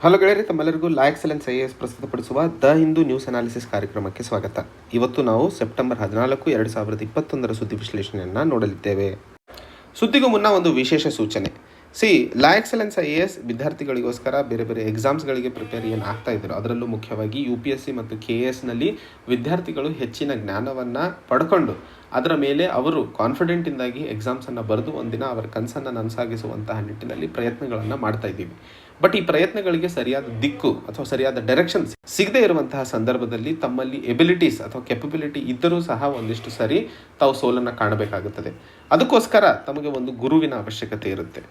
Hello ಗೆಳೆಯರೆ, ತಮ್ಮೆಲ್ಲರಿಗೂ ಲಾ excellence IAS ಪ್ರಸ್ತುತಪಡಿಸುವ ದ ಹಿಂದೂ ನ್ಯೂಸ್ ಅನಾಲಿಸಿಸ್ ಕಾರ್ಯಕ್ರಮಕ್ಕೆ ಸ್ವಾಗತ. ಇವತ್ತು ನಾವು ಸೆಪ್ಟೆಂಬರ್ 14, 2021 ಸುದ್ದಿ ವಿಶ್ಲೇಷಣೆಯನ್ನು ನೋಡಲಿದ್ದೇವೆ. ಸುದ್ದಿಗೂ ಮುನ್ನ ಒಂದು ವಿಶೇಷ ಸೂಚನೆ. ಲಾ ಎಕ್ಸಲೆನ್ಸ್ IAS ವಿದ್ಯಾರ್ಥಿಗಳಿಗೋಸ್ಕರ ಬೇರೆ ಬೇರೆ ಎಕ್ಸಾಮ್ಸ್ಗಳಿಗೆ ಪ್ರಿಪೇರ್ ಏನು ಆಗ್ತಾ ಇದ್ರು, ಅದರಲ್ಲೂ ಮುಖ್ಯವಾಗಿ UPSC ಮತ್ತು KSನಲ್ಲಿ ವಿದ್ಯಾರ್ಥಿಗಳು ಹೆಚ್ಚಿನ ಜ್ಞಾನವನ್ನು ಪಡ್ಕೊಂಡು ಅದರ ಮೇಲೆ ಅವರು ಕಾನ್ಫಿಡೆಂಟಿಂದಾಗಿ ಎಕ್ಸಾಮ್ಸನ್ನು ಬರೆದು ಒಂದಿನ ಅವರ ಕನಸನ್ನು ನನಸಾಗಿಸುವಂತಹ ನಿಟ್ಟಿನಲ್ಲಿ ಪ್ರಯತ್ನಗಳನ್ನು ಮಾಡ್ತಾ ಇದ್ದೀವಿ. ಬಟ್ ಈ ಪ್ರಯತ್ನಗಳಿಗೆ ಸರಿಯಾದ ದಿಕ್ಕು ಅಥವಾ ಸರಿಯಾದ ಡೈರೆಕ್ಷನ್ ಸಿಗದೇ ಇರುವಂತಹ ಸಂದರ್ಭದಲ್ಲಿ ತಮ್ಮಲ್ಲಿ ಎಬಿಲಿಟೀಸ್ ಅಥವಾ ಕೆಪಬಿಲಿಟಿ ಇದ್ದರೂ ಸಹ ಒಂದಿಷ್ಟು ಸರಿ ತಾವು ಸೋಲನ್ನು ಕಾಣಬೇಕಾಗುತ್ತದೆ. ಅದಕ್ಕೋಸ್ಕರ ತಮಗೆ ಒಂದು ಗುರುವಿನ ಅವಶ್ಯಕತೆ ಇರುತ್ತೆ.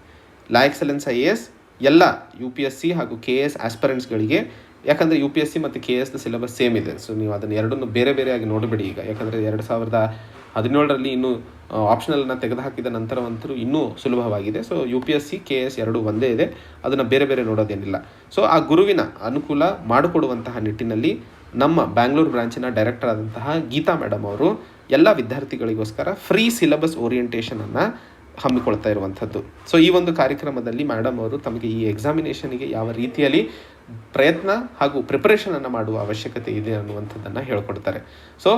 ಲಾ ಎಕ್ಸಲೆನ್ಸ್ IAS ಎಲ್ಲ UPSC ಹಾಗೂ KS ಆಸ್ಪರೆಂಟ್ಸ್ಗಳಿಗೆ, ಯಾಕಂದರೆ UPSC ಮತ್ತು KSದ ಸಿಲೆಬಸ್ ಸೇಮ್ ಇದೆ. ಸೊ ನೀವು ಅದನ್ನು ಎರಡನ್ನು ಬೇರೆ ಬೇರೆಯಾಗಿ ನೋಡಬೇಡಿ. ಈಗ ಯಾಕಂದರೆ 2017ರಲ್ಲಿ ಇನ್ನೂ ಆಪ್ಷನಲನ್ನು ತೆಗೆದುಹಾಕಿದ ನಂತರವಂತರೂ ಇನ್ನೂ ಸುಲಭವಾಗಿದೆ. ಸೊ UPSC KS ಎರಡೂ ಒಂದೇ ಇದೆ, ಅದನ್ನು ಬೇರೆ ಬೇರೆ ನೋಡೋದೇನಿಲ್ಲ. ಸೊ ಆ ಗುರುವಿನ ಅನುಕೂಲ ಮಾಡಿಕೊಡುವಂತಹ ನಿಟ್ಟಿನಲ್ಲಿ ನಮ್ಮ ಬ್ಯಾಂಗ್ಳೂರು ಬ್ರಾಂಚಿನ ಡೈರೆಕ್ಟರ್ ಆದಂತಹ ಗೀತಾ ಮೇಡಮ್ ಅವರು ಎಲ್ಲ ವಿದ್ಯಾರ್ಥಿಗಳಿಗೋಸ್ಕರ ಫ್ರೀ ಸಿಲೆಬಸ್ ಓರಿಯೆಂಟೇಷನನ್ನು ಹಮ್ಮಿಕೊಳ್ತಾ ಇರುವಂಥದ್ದು. ಸೊ ಈ ಒಂದು ಕಾರ್ಯಕ್ರಮದಲ್ಲಿ ಮೇಡಮ್ ಅವರು ತಮಗೆ ಈ ಎಕ್ಸಾಮಿನೇಷನ್ಗೆ ಯಾವ ರೀತಿಯಲ್ಲಿ ಪ್ರಯತ್ನ ಹಾಗೂ ಪ್ರಿಪರೇಷನನ್ನು ಮಾಡುವ ಅವಶ್ಯಕತೆ ಇದೆ ಅನ್ನುವಂಥದ್ದನ್ನು ಹೇಳ್ಕೊಡ್ತಾರೆ. ಸೊ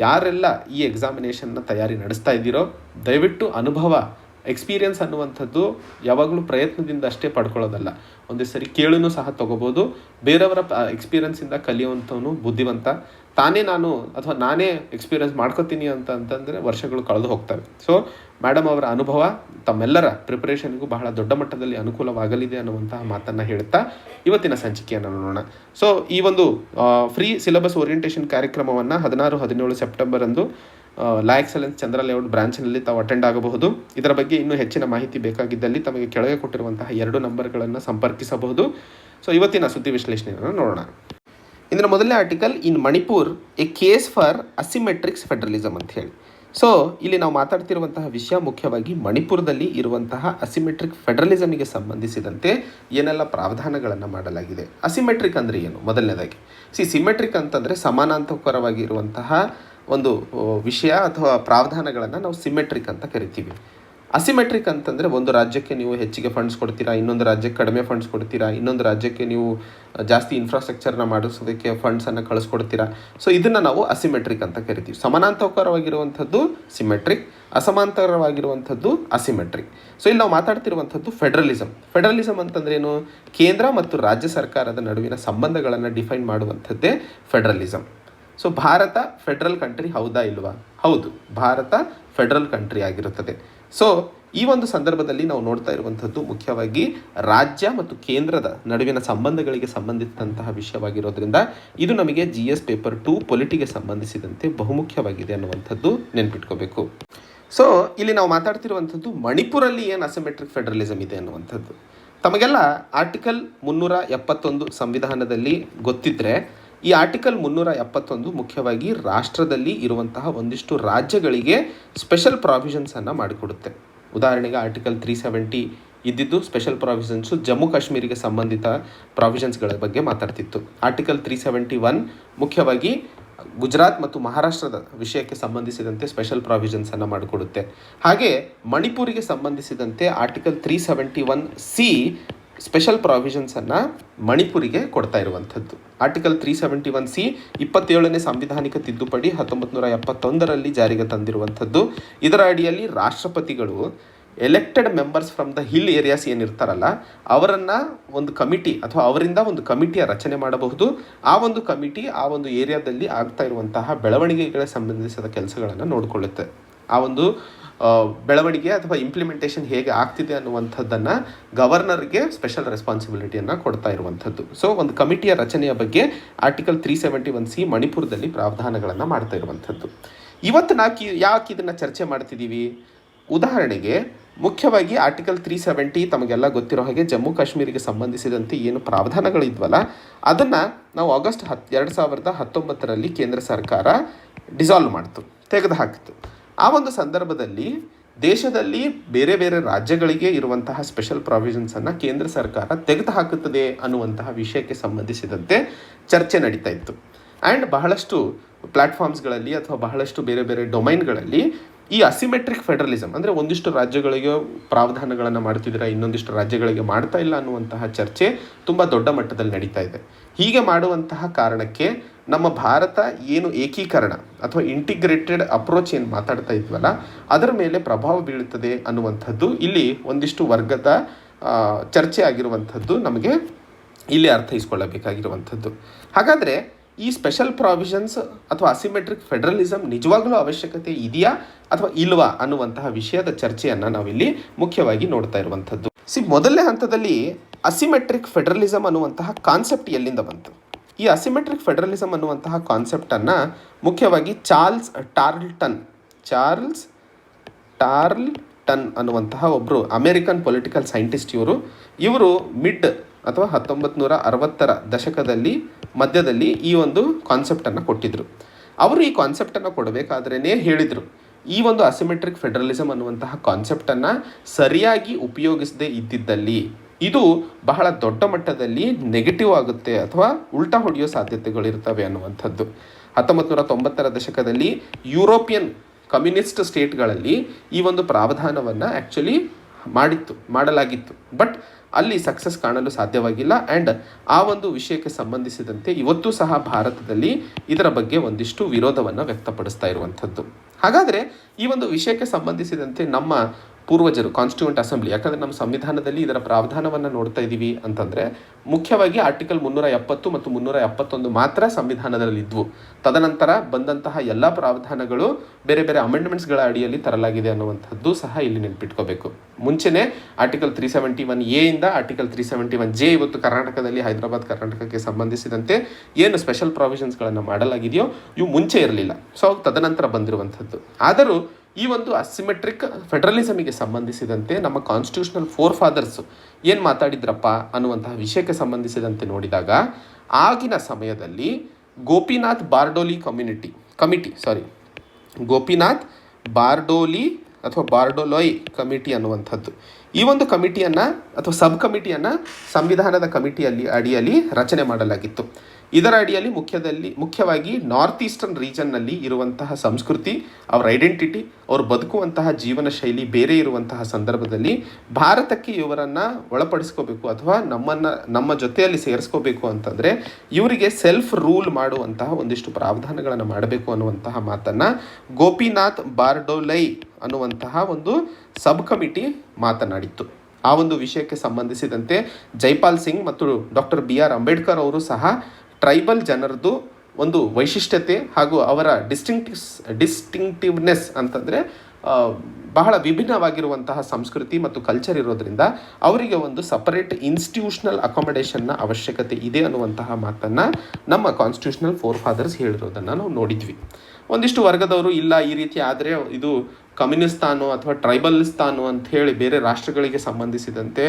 ಯಾರೆಲ್ಲ ಈ ಎಕ್ಸಾಮಿನೇಷನ್ನ ತಯಾರಿ ನಡೆಸ್ತಾ ಇದ್ದೀರೋ, ದಯವಿಟ್ಟು ಅನುಭವ, ಎಕ್ಸ್ಪೀರಿಯನ್ಸ್ ಅನ್ನುವಂಥದ್ದು ಯಾವಾಗಲೂ ಪ್ರಯತ್ನದಿಂದ ಅಷ್ಟೇ ಪಡ್ಕೊಳ್ಳೋದಲ್ಲ. ಒಂದೇ ಸರಿ ಕೇಳೂ ಸಹ ತೊಗೋಬೋದು. ಬೇರೆಯವರ ಎಕ್ಸ್ಪೀರಿಯನ್ಸಿಂದ ಕಲಿಯುವಂಥವನು ಬುದ್ಧಿವಂತ. ನಾನೇ ಎಕ್ಸ್ಪೀರಿಯನ್ಸ್ ಮಾಡ್ಕೋತೀನಿ ಅಂತಂದರೆ ವರ್ಷಗಳು ಕಳೆದು ಹೋಗ್ತವೆ. ಸೊ ಮೇಡಮ್ ಅವರ ಅನುಭವ ತಮ್ಮೆಲ್ಲರ ಪ್ರಿಪರೇಷನ್ಗೂ ಬಹಳ ದೊಡ್ಡ ಮಟ್ಟದಲ್ಲಿ ಅನುಕೂಲವಾಗಲಿದೆ ಅನ್ನುವಂತಹ ಮಾತನ್ನು ಹೇಳುತ್ತಾ ಇವತ್ತಿನ ಸಂಚಿಕೆಯನ್ನು ನೋಡೋಣ. ಸೊ ಈ ಒಂದು ಫ್ರೀ ಸಿಲೆಬಸ್ ಓರಿಯೆಂಟೇಷನ್ ಕಾರ್ಯಕ್ರಮವನ್ನು 16, 17 ಸೆಪ್ಟೆಂಬರ್ ಅಂದು ಲಾ ಎಕ್ಸಲೆನ್ಸ್ ಚಂದ್ರ ಲೇಔಟ್ ಬ್ರಾಂಚ್ನಲ್ಲಿ ತಾವು ಅಟೆಂಡ್ ಆಗಬಹುದು. ಇದರ ಬಗ್ಗೆ ಇನ್ನೂ ಹೆಚ್ಚಿನ ಮಾಹಿತಿ ಬೇಕಾಗಿದ್ದಲ್ಲಿ ತಮಗೆ ಕೆಳಗೆ ಕೊಟ್ಟಿರುವಂತಹ 2 ನಂಬರ್ಗಳನ್ನು ಸಂಪರ್ಕಿಸಬಹುದು. ಸೊ ಇವತ್ತಿನ ಸುದ್ದಿ ವಿಶ್ಲೇಷಣೆಯನ್ನು ನೋಡೋಣ. ಇದರ ಮೊದಲನೇ article, in Manipur a case for asymmetrics federalism ಅಂತ ಹೇಳಿ. ಸೊ ಇಲ್ಲಿ ನಾವು ಮಾತಾಡ್ತಿರುವಂತಹ ವಿಷಯ ಮುಖ್ಯವಾಗಿ ಮಣಿಪುರದಲ್ಲಿ ಇರುವಂತಹ ಅಸಿಮೆಟ್ರಿಕ್ ಫೆಡರಲಿಸಮಿಗೆ ಸಂಬಂಧಿಸಿದಂತೆ ಏನೆಲ್ಲ ಪ್ರಾವಧಾನಗಳನ್ನು ಮಾಡಲಾಗಿದೆ. ಅಸಿಮೆಟ್ರಿಕ್ ಅಂದರೆ ಏನು? ಮೊದಲನೇದಾಗಿ ಸಿಮೆಟ್ರಿಕ್ ಅಂತಂದರೆ ಸಮಾನಾಂತರವಾಗಿರುವಂತಹ ಒಂದು ವಿಷಯ ಅಥವಾ ಪ್ರಾವಧಾನಗಳನ್ನು ನಾವು ಸಿಮೆಟ್ರಿಕ್ ಅಂತ ಕರಿತೀವಿ. ಅಸಿಮೆಟ್ರಿಕ್ ಅಂತಂದರೆ ಒಂದು ರಾಜ್ಯಕ್ಕೆ ನೀವು ಹೆಚ್ಚಿಗೆ ಫಂಡ್ಸ್ ಕೊಡ್ತೀರಾ, ಇನ್ನೊಂದು ರಾಜ್ಯಕ್ಕೆ ಕಡಿಮೆ ಫಂಡ್ಸ್ ಕೊಡ್ತೀರಾ, ಇನ್ನೊಂದು ರಾಜ್ಯಕ್ಕೆ ನೀವು ಜಾಸ್ತಿ ಇನ್ಫ್ರಾಸ್ಟ್ರಕ್ಚರ್ನ ಮಾಡಿಸೋದಕ್ಕೆ ಫಂಡ್ಸನ್ನು ಕಳಿಸ್ಕೊಡ್ತೀರಾ. ಸೊ ಇದನ್ನು ನಾವು ಅಸಿಮೆಟ್ರಿಕ್ ಅಂತ ಕರಿತೀವಿ. ಸಮಾನಾಂತರವಾಗಿರುವಂಥದ್ದು ಸಿಮೆಟ್ರಿಕ್, ಅಸಮಾಂತರವಾಗಿರುವಂಥದ್ದು ಅಸಿಮೆಟ್ರಿಕ್. ಸೊ ಇಲ್ಲಿ ನಾವು ಮಾತಾಡ್ತಿರುವಂಥದ್ದು ಫೆಡರಲಿಸಮ್ ಅಂತಂದ್ರೆ ಏನು? ಕೇಂದ್ರ ಮತ್ತು ರಾಜ್ಯ ಸರ್ಕಾರದ ನಡುವಿನ ಸಂಬಂಧಗಳನ್ನು ಡಿಫೈನ್ ಮಾಡುವಂಥದ್ದೇ federalism. So Bharat federal country ಹೌದಾ ಇಲ್ವಾ? ಹೌದು, ಭಾರತ ಫೆಡ್ರಲ್ ಕಂಟ್ರಿ ಆಗಿರುತ್ತದೆ. ಸೊ ಈ ಒಂದು ಸಂದರ್ಭದಲ್ಲಿ ನಾವು ನೋಡ್ತಾ ಇರುವಂಥದ್ದು ಮುಖ್ಯವಾಗಿ ರಾಜ್ಯ ಮತ್ತು ಕೇಂದ್ರದ ನಡುವಿನ ಸಂಬಂಧಗಳಿಗೆ ಸಂಬಂಧಿಸಿದಂತಹ ವಿಷಯವಾಗಿರೋದ್ರಿಂದ ಇದು ನಮಗೆ GS ಪೇಪರ್ 2 ಪೊಲಿಟಿಗೆ ಸಂಬಂಧಿಸಿದಂತೆ ಬಹುಮುಖ್ಯವಾಗಿದೆ ಅನ್ನುವಂಥದ್ದು ನೆನ್ಪಿಟ್ಕೋಬೇಕು. ಸೊ ಇಲ್ಲಿ ನಾವು ಮಾತಾಡ್ತಿರುವಂಥದ್ದು ಮಣಿಪುರಲ್ಲಿ ಏನು ಅಸಿಮೆಟ್ರಿಕ್ ಫೆಡರಲಿಸಮ್ ಇದೆ ಅನ್ನುವಂಥದ್ದು. ತಮಗೆಲ್ಲ ಆರ್ಟಿಕಲ್ 371 ಸಂವಿಧಾನದಲ್ಲಿ ಗೊತ್ತಿದ್ದರೆ, ಈ ಆರ್ಟಿಕಲ್ 371 ಮುಖ್ಯವಾಗಿ ರಾಷ್ಟ್ರದಲ್ಲಿ ಇರುವಂತಹ ಒಂದಿಷ್ಟು ರಾಜ್ಯಗಳಿಗೆ ಸ್ಪೆಷಲ್ ಪ್ರಾವಿಷನ್ಸನ್ನು ಮಾಡಿಕೊಡುತ್ತೆ. ಉದಾಹರಣೆಗೆ ಆರ್ಟಿಕಲ್ 370 ಇದ್ದಿದ್ದು ಸ್ಪೆಷಲ್ ಪ್ರಾವಿಷನ್ಸು ಜಮ್ಮು ಕಾಶ್ಮೀರಿಗೆ ಸಂಬಂಧಿತ ಪ್ರಾವಿಷನ್ಸ್ಗಳ ಬಗ್ಗೆ ಮಾತಾಡ್ತಿತ್ತು. ಆರ್ಟಿಕಲ್ 371 ಮುಖ್ಯವಾಗಿ ಗುಜರಾತ್ ಮತ್ತು ಮಹಾರಾಷ್ಟ್ರದ ವಿಷಯಕ್ಕೆ ಸಂಬಂಧಿಸಿದಂತೆ ಸ್ಪೆಷಲ್ ಪ್ರಾವಿಷನ್ಸನ್ನು ಮಾಡಿಕೊಡುತ್ತೆ. ಹಾಗೆ ಮಣಿಪುರಿಗೆ ಸಂಬಂಧಿಸಿದಂತೆ ಆರ್ಟಿಕಲ್ 371C ಸ್ಪೆಷಲ್ ಪ್ರಾವಿಷನ್ಸನ್ನು ಮಣಿಪುರಿಗೆ ಕೊಡ್ತಾ ಇರುವಂಥದ್ದು. ಆರ್ಟಿಕಲ್ 371C 27ನೇ ಸಾಂವಿಧಾನಿಕ ತಿದ್ದುಪಡಿ 1971ರಲ್ಲಿ ಜಾರಿಗೆ ತಂದಿರುವಂಥದ್ದು. ಇದರ ಅಡಿಯಲ್ಲಿ ರಾಷ್ಟ್ರಪತಿಗಳು elected members from the hill areas ಏನಿರ್ತಾರಲ್ಲ, ಅವರನ್ನು ಒಂದು ಕಮಿಟಿ ಅಥವಾ ಅವರಿಂದ ಒಂದು ಕಮಿಟಿಯ ರಚನೆ ಮಾಡಬಹುದು. ಆ ಒಂದು ಕಮಿಟಿ ಆ ಒಂದು ಏರಿಯಾದಲ್ಲಿ ಆಗ್ತಾ ಇರುವಂತಹ ಬೆಳವಣಿಗೆಗಳಿಗೆ ಸಂಬಂಧಿಸಿದ ಕೆಲಸಗಳನ್ನು ನೋಡಿಕೊಳ್ಳುತ್ತೆ. ಆ ಒಂದು ಬೆಳವಣಿಗೆ ಅಥವಾ ಇಂಪ್ಲಿಮೆಂಟೇಷನ್ ಹೇಗೆ ಆಗ್ತಿದೆ ಅನ್ನುವಂಥದ್ದನ್ನು ಗವರ್ನರ್ಗೆ ಸ್ಪೆಷಲ್ ರೆಸ್ಪಾನ್ಸಿಬಿಲಿಟಿಯನ್ನು ಕೊಡ್ತಾ ಇರುವಂಥದ್ದು. ಸೊ ಒಂದು ಕಮಿಟಿಯ ರಚನೆಯ ಬಗ್ಗೆ ಆರ್ಟಿಕಲ್ 371C ಮಣಿಪುರದಲ್ಲಿ ಪ್ರಾವಧಾನಗಳನ್ನು ಮಾಡ್ತಾ ಇರುವಂಥದ್ದು. ಇವತ್ತು ಯಾಕೆ ಇದನ್ನು ಚರ್ಚೆ ಮಾಡ್ತಿದ್ದೀವಿ? ಉದಾಹರಣೆಗೆ ಮುಖ್ಯವಾಗಿ ಆರ್ಟಿಕಲ್ 370 ತಮಗೆಲ್ಲ ಗೊತ್ತಿರೋ ಹಾಗೆ ಜಮ್ಮು ಕಾಶ್ಮೀರಿಗೆ ಸಂಬಂಧಿಸಿದಂತೆ ಏನು ಪ್ರಾವಧಾನಗಳಿದ್ವಲ್ಲ, ಅದನ್ನು ನಾವು ಆಗಸ್ಟ್ 2019ರಲ್ಲಿ ಕೇಂದ್ರ ಸರ್ಕಾರ ಡಿಸಾಲ್ವ್ ಮಾಡ್ತು, ತೆಗೆದುಹಾಕಿತು. ಆ ಒಂದು ಸಂದರ್ಭದಲ್ಲಿ ದೇಶದಲ್ಲಿ ಬೇರೆ ಬೇರೆ ರಾಜ್ಯಗಳಿಗೆ ಇರುವಂತಹ ಸ್ಪೆಷಲ್ ಪ್ರಾವಿಷನ್ಸನ್ನು ಕೇಂದ್ರ ಸರ್ಕಾರ ತೆಗೆದುಹಾಕುತ್ತದೆ ಅನ್ನುವಂತಹ ವಿಷಯಕ್ಕೆ ಸಂಬಂಧಿಸಿದಂತೆ ಚರ್ಚೆ ನಡೀತಾ ಇತ್ತು. ಆ್ಯಂಡ್ ಬಹಳಷ್ಟು ಪ್ಲ್ಯಾಟ್ಫಾರ್ಮ್ಸ್ಗಳಲ್ಲಿ ಅಥವಾ ಬಹಳಷ್ಟು ಬೇರೆ ಬೇರೆ ಡೊಮೈನ್ಗಳಲ್ಲಿ ಈ ಅಸಿಮೆಟ್ರಿಕ್ ಫೆಡರಲಿಸಮ್ ಅಂದರೆ ಒಂದಿಷ್ಟು ರಾಜ್ಯಗಳಿಗೆ ಪ್ರಾವಧಾನಗಳನ್ನು ಮಾಡ್ತಿದ್ದೀರಾ, ಇನ್ನೊಂದಿಷ್ಟು ರಾಜ್ಯಗಳಿಗೆ ಮಾಡ್ತಾ ಇಲ್ಲ ಅನ್ನುವಂತಹ ಚರ್ಚೆ ತುಂಬ ದೊಡ್ಡ ಮಟ್ಟದಲ್ಲಿ ನಡೀತಾ ಇದೆ. ಹೀಗೆ ಮಾಡುವಂತಹ ಕಾರಣಕ್ಕೆ ನಮ್ಮ ಭಾರತ ಏನು ಏಕೀಕರಣ ಅಥವಾ ಇಂಟಿಗ್ರೇಟೆಡ್ ಅಪ್ರೋಚ್ ಏನು ಮಾತಾಡ್ತಾ ಇದ್ವಲ್ಲ ಅದರ ಮೇಲೆ ಪ್ರಭಾವ ಬೀಳುತ್ತದೆ ಅನ್ನುವಂಥದ್ದು ಇಲ್ಲಿ ಒಂದಿಷ್ಟು ವರ್ಗದ ಚರ್ಚೆ ಆಗಿರುವಂಥದ್ದು ನಮಗೆ ಇಲ್ಲಿ ಅರ್ಥೈಸ್ಕೊಳ್ಳಬೇಕಾಗಿರುವಂಥದ್ದು. ಹಾಗಾದರೆ ಈ ಸ್ಪೆಷಲ್ ಪ್ರಾವಿಷನ್ಸ್ ಅಥವಾ ಅಸಿಮೆಟ್ರಿಕ್ ಫೆಡರಲಿಸಮ್ ನಿಜವಾಗಲೂ ಅವಶ್ಯಕತೆ ಇದೆಯಾ ಅಥವಾ ಇಲ್ವಾ ಅನ್ನುವಂತಹ ವಿಷಯದ ಚರ್ಚೆಯನ್ನು ನಾವಿಲ್ಲಿ ಮುಖ್ಯವಾಗಿ ನೋಡ್ತಾ ಇರುವಂಥದ್ದು. ಮೊದಲನೇ ಹಂತದಲ್ಲಿ ಅಸಿಮೆಟ್ರಿಕ್ ಫೆಡರಲಿಸಮ್ ಅನ್ನುವಂತಹ ಕಾನ್ಸೆಪ್ಟ್ ಎಲ್ಲಿಂದ ಬಂತು? ಈ ಅಸಿಮೆಟ್ರಿಕ್ ಫೆಡರಲಿಸಮ್ ಅನ್ನುವಂತಹ ಕಾನ್ಸೆಪ್ಟನ್ನು ಮುಖ್ಯವಾಗಿ ಚಾರ್ಲ್ಸ್ ಟಾರ್ಲ್ಟನ್ ಅನ್ನುವಂತಹ ಒಬ್ಬರು ಅಮೇರಿಕನ್ ಪೊಲಿಟಿಕಲ್ ಸೈಂಟಿಸ್ಟ್. ಇವರು ಮಿಡ್ ಅಥವಾ 1960ರ ದಶಕದಲ್ಲಿ ಮಧ್ಯದಲ್ಲಿ ಈ ಒಂದು ಕಾನ್ಸೆಪ್ಟನ್ನು ಕೊಟ್ಟಿದ್ದರು. ಅವರು ಈ ಕಾನ್ಸೆಪ್ಟನ್ನು ಕೊಡಬೇಕಾದ್ರೇ ಹೇಳಿದರು, ಈ ಒಂದು ಅಸಿಮೆಟ್ರಿಕ್ ಫೆಡರಲಿಸಮ್ ಅನ್ನುವಂತಹ ಕಾನ್ಸೆಪ್ಟನ್ನು ಸರಿಯಾಗಿ ಉಪಯೋಗಿಸದೇ ಇದ್ದಿದ್ದಲ್ಲಿ ಇದು ಬಹಳ ದೊಡ್ಡ ಮಟ್ಟದಲ್ಲಿ ನೆಗೆಟಿವ್ ಆಗುತ್ತೆ ಅಥವಾ ಉಲ್ಟಾ ಹೊಡೆಯೋ ಸಾಧ್ಯತೆಗಳಿರ್ತವೆ ಅನ್ನುವಂಥದ್ದು. 1990ರ ದಶಕದಲ್ಲಿ ಯುರೋಪಿಯನ್ ಕಮ್ಯುನಿಸ್ಟ್ ಸ್ಟೇಟ್ಗಳಲ್ಲಿ ಈ ಒಂದು ಪ್ರಾವಧಾನವನ್ನು ಆ್ಯಕ್ಚುಲಿ ಮಾಡಲಾಗಿತ್ತು. ಬಟ್ ಅಲ್ಲಿ ಸಕ್ಸಸ್ ಕಾಣಲು ಸಾಧ್ಯವಾಗಿಲ್ಲ. ಆ್ಯಂಡ್ ಆ ಒಂದು ವಿಷಯಕ್ಕೆ ಸಂಬಂಧಿಸಿದಂತೆ ಇವತ್ತು ಸಹ ಭಾರತದಲ್ಲಿ ಇದರ ಬಗ್ಗೆ ಒಂದಿಷ್ಟು ವಿರೋಧವನ್ನು ವ್ಯಕ್ತಪಡಿಸ್ತಾ ಇರುವಂಥದ್ದು. ಹಾಗಾದರೆ ಈ ಒಂದು ವಿಷಯಕ್ಕೆ ಸಂಬಂಧಿಸಿದಂತೆ ನಮ್ಮ ಪೂರ್ವಜರು ಕಾನ್ಸ್ಟಿಟ್ಯೂಂಟ್ ಅಸೆಂಬ್ಲಿ, ಯಾಕಂದರೆ ನಮ್ಮ ಸಂವಿಧಾನದಲ್ಲಿ ಇದರ ಪ್ರಾವಧಾನವನ್ನು ನೋಡ್ತಾ ಇದ್ದೀವಿ ಅಂತಂದರೆ ಮುಖ್ಯವಾಗಿ ಆರ್ಟಿಕಲ್ 370 ಮತ್ತು 371 ಮಾತ್ರ ಸಂವಿಧಾನದಲ್ಲಿದ್ವು. ತದನಂತರ ಬಂದಂತಹ ಎಲ್ಲ ಪ್ರಾವಧಾನಗಳು ಬೇರೆ ಬೇರೆ ಅಮೆಂಡ್ಮೆಂಟ್ಸ್ಗಳ ಅಡಿಯಲ್ಲಿ ತರಲಾಗಿದೆ ಅನ್ನುವಂಥದ್ದು ಸಹ ಇಲ್ಲಿ ನೆನಪಿಟ್ಕೋಬೇಕು. ಮುಂಚೆನೇ ಆರ್ಟಿಕಲ್ 371A ಇಂದ ಆರ್ಟಿಕಲ್ 371J ಇವತ್ತು ಕರ್ನಾಟಕದಲ್ಲಿ ಹೈದರಾಬಾದ್ ಕರ್ನಾಟಕಕ್ಕೆ ಸಂಬಂಧಿಸಿದಂತೆ ಏನು ಸ್ಪೆಷಲ್ ಪ್ರಾವಿಷನ್ಸ್ಗಳನ್ನು ಮಾಡಲಾಗಿದೆಯೋ ಇವು ಮುಂಚೆ ಇರಲಿಲ್ಲ. ಸೊ ತದನಂತರ ಬಂದಿರುವಂಥದ್ದು. ಆದರೂ ಈ ಒಂದು ಅಸಿಮೆಟ್ರಿಕ್ ಫೆಡರಲಿಸಮಿಗೆ ಸಂಬಂಧಿಸಿದಂತೆ ನಮ್ಮ ಕಾನ್ಸ್ಟಿಟ್ಯೂಷನಲ್ ಫೋರ್ ಫಾದರ್ಸು ಏನು ಮಾತಾಡಿದ್ರಪ್ಪ ಅನ್ನುವಂತಹ ವಿಷಯಕ್ಕೆ ಸಂಬಂಧಿಸಿದಂತೆ ನೋಡಿದಾಗ ಆಗಿನ ಸಮಯದಲ್ಲಿ ಗೋಪಿನಾಥ್ ಬಾರ್ಡೋಲಿ ಅಥವಾ ಬಾರ್ಡೋಲೋಯ್ ಕಮಿಟಿ ಅನ್ನುವಂಥದ್ದು, ಈ ಒಂದು ಕಮಿಟಿಯನ್ನು ಅಥವಾ ಸಬ್ ಕಮಿಟಿಯನ್ನು ಸಂವಿಧಾನದ ಅಡಿಯಲ್ಲಿ ರಚನೆ ಮಾಡಲಾಗಿತ್ತು. ಇದರ ಅಡಿಯಲ್ಲಿ ಮುಖ್ಯವಾಗಿ ನಾರ್ತ್ ಈಸ್ಟರ್ನ್ ರೀಜನ್ನಲ್ಲಿ ಇರುವಂತಹ ಸಂಸ್ಕೃತಿ, ಅವರ ಐಡೆಂಟಿಟಿ, ಅವರು ಬದುಕುವಂತಹ ಜೀವನ ಶೈಲಿ ಬೇರೆ ಇರುವಂತಹ ಸಂದರ್ಭದಲ್ಲಿ ಭಾರತಕ್ಕೆ ಇವರನ್ನು ಒಳಪಡಿಸ್ಕೋಬೇಕು ಅಥವಾ ನಮ್ಮ ಜೊತೆಯಲ್ಲಿ ಸೇರಿಸ್ಕೋಬೇಕು ಅಂತಂದರೆ ಇವರಿಗೆ ಸೆಲ್ಫ್ ರೂಲ್ ಮಾಡುವಂತಹ ಒಂದಿಷ್ಟು ಪ್ರಾವಧಾನಗಳನ್ನು ಮಾಡಬೇಕು ಅನ್ನುವಂತಹ ಮಾತನ್ನು ಗೋಪಿನಾಥ್ ಬಾರ್ಡೋಲೈ ಅನ್ನುವಂತಹ ಒಂದು ಸಬ್ ಕಮಿಟಿ ಮಾತನಾಡಿತ್ತು. ಆ ಒಂದು ವಿಷಯಕ್ಕೆ ಸಂಬಂಧಿಸಿದಂತೆ ಜೈಪಾಲ್ ಸಿಂಗ್ ಮತ್ತು ಡಾಕ್ಟರ್ BR ಅಂಬೇಡ್ಕರ್ ಅವರು ಸಹ ಟ್ರೈಬಲ್ ಜನರದು ಒಂದು ವೈಶಿಷ್ಟ್ಯತೆ ಹಾಗೂ ಅವರ ಡಿಸ್ಟಿಂಕ್ಟಿವ್ನೆಸ್ ಅಂತಂದರೆ ಬಹಳ ವಿಭಿನ್ನವಾಗಿರುವಂತಹ ಸಂಸ್ಕೃತಿ ಮತ್ತು ಕಲ್ಚರ್ ಇರೋದ್ರಿಂದ ಅವರಿಗೆ ಒಂದು ಸಪರೇಟ್ ಇನ್ಸ್ಟಿಟ್ಯೂಷನಲ್ ಅಕಾಮಡೇಷನ್ನ ಅವಶ್ಯಕತೆ ಇದೆ ಅನ್ನುವಂತಹ ಮಾತನ್ನು ನಮ್ಮ ಕಾನ್ಸ್ಟಿಟ್ಯೂಷನಲ್ ಫೋರ್ ಫಾದರ್ಸ್ ಹೇಳಿರೋದನ್ನು ನಾವು ನೋಡಿದ್ವಿ. ಒಂದಿಷ್ಟು ವರ್ಗದವರು ಇಲ್ಲ, ಈ ರೀತಿ ಆದರೆ ಇದು ಕಮ್ಯುನಿಸ್ತಾನು ಅಥವಾ ಟ್ರೈಬಲಿಸ್ತಾನು ಅಂತ ಹೇಳಿ ಬೇರೆ ರಾಷ್ಟ್ರಗಳಿಗೆ ಸಂಬಂಧಿಸಿದಂತೆ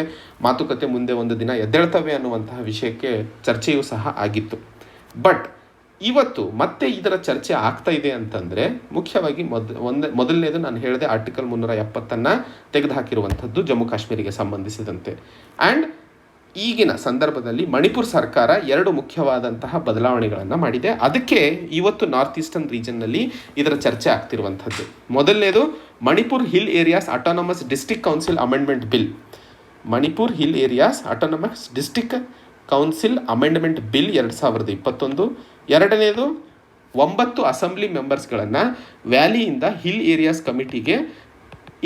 ಮಾತುಕತೆ ಮುಂದೆ ಒಂದು ದಿನ ಎದ್ದೇಳ್ತವೆ ಅನ್ನುವಂತಹ ವಿಷಯಕ್ಕೆ ಚರ್ಚೆಯೂ ಸಹ ಆಗಿತ್ತು. ಬಟ್ ಇವತ್ತು ಮತ್ತೆ ಇದರ ಚರ್ಚೆ ಆಗ್ತಾ ಇದೆ ಅಂತಂದರೆ ಮುಖ್ಯವಾಗಿ ಮೊದಲನೇದು ನಾನು ಹೇಳಿದೆ ಆರ್ಟಿಕಲ್ 370 ತೆಗೆದುಹಾಕಿರುವಂಥದ್ದು ಜಮ್ಮು ಕಾಶ್ಮೀರಿಗೆ ಸಂಬಂಧಿಸಿದಂತೆ. ಆ್ಯಂಡ್ ಈಗಿನ ಸಂದರ್ಭದಲ್ಲಿ ಮಣಿಪುರ್ ಸರ್ಕಾರ 2 ಮುಖ್ಯವಾದಂತಹ ಬದಲಾವಣೆಗಳನ್ನು ಮಾಡಿದೆ. ಅದಕ್ಕೆ ಇವತ್ತು ನಾರ್ತ್ ಈಸ್ಟರ್ನ್ ರೀಜನ್ನಲ್ಲಿ ಇದರ ಚರ್ಚೆ ಆಗ್ತಿರುವಂಥದ್ದು. ಮೊದಲನೇದು Manipur hill areas autonomous district council amendment bill. Manipur hill areas autonomous district council amendment bill 2021. ಎರಡನೇದು 9 ಅಸೆಂಬ್ಲಿ ಮೆಂಬರ್ಸ್ಗಳನ್ನು ವ್ಯಾಲಿಯಿಂದ ಹಿಲ್ ಏರಿಯಾಸ್ ಕಮಿಟಿಗೆ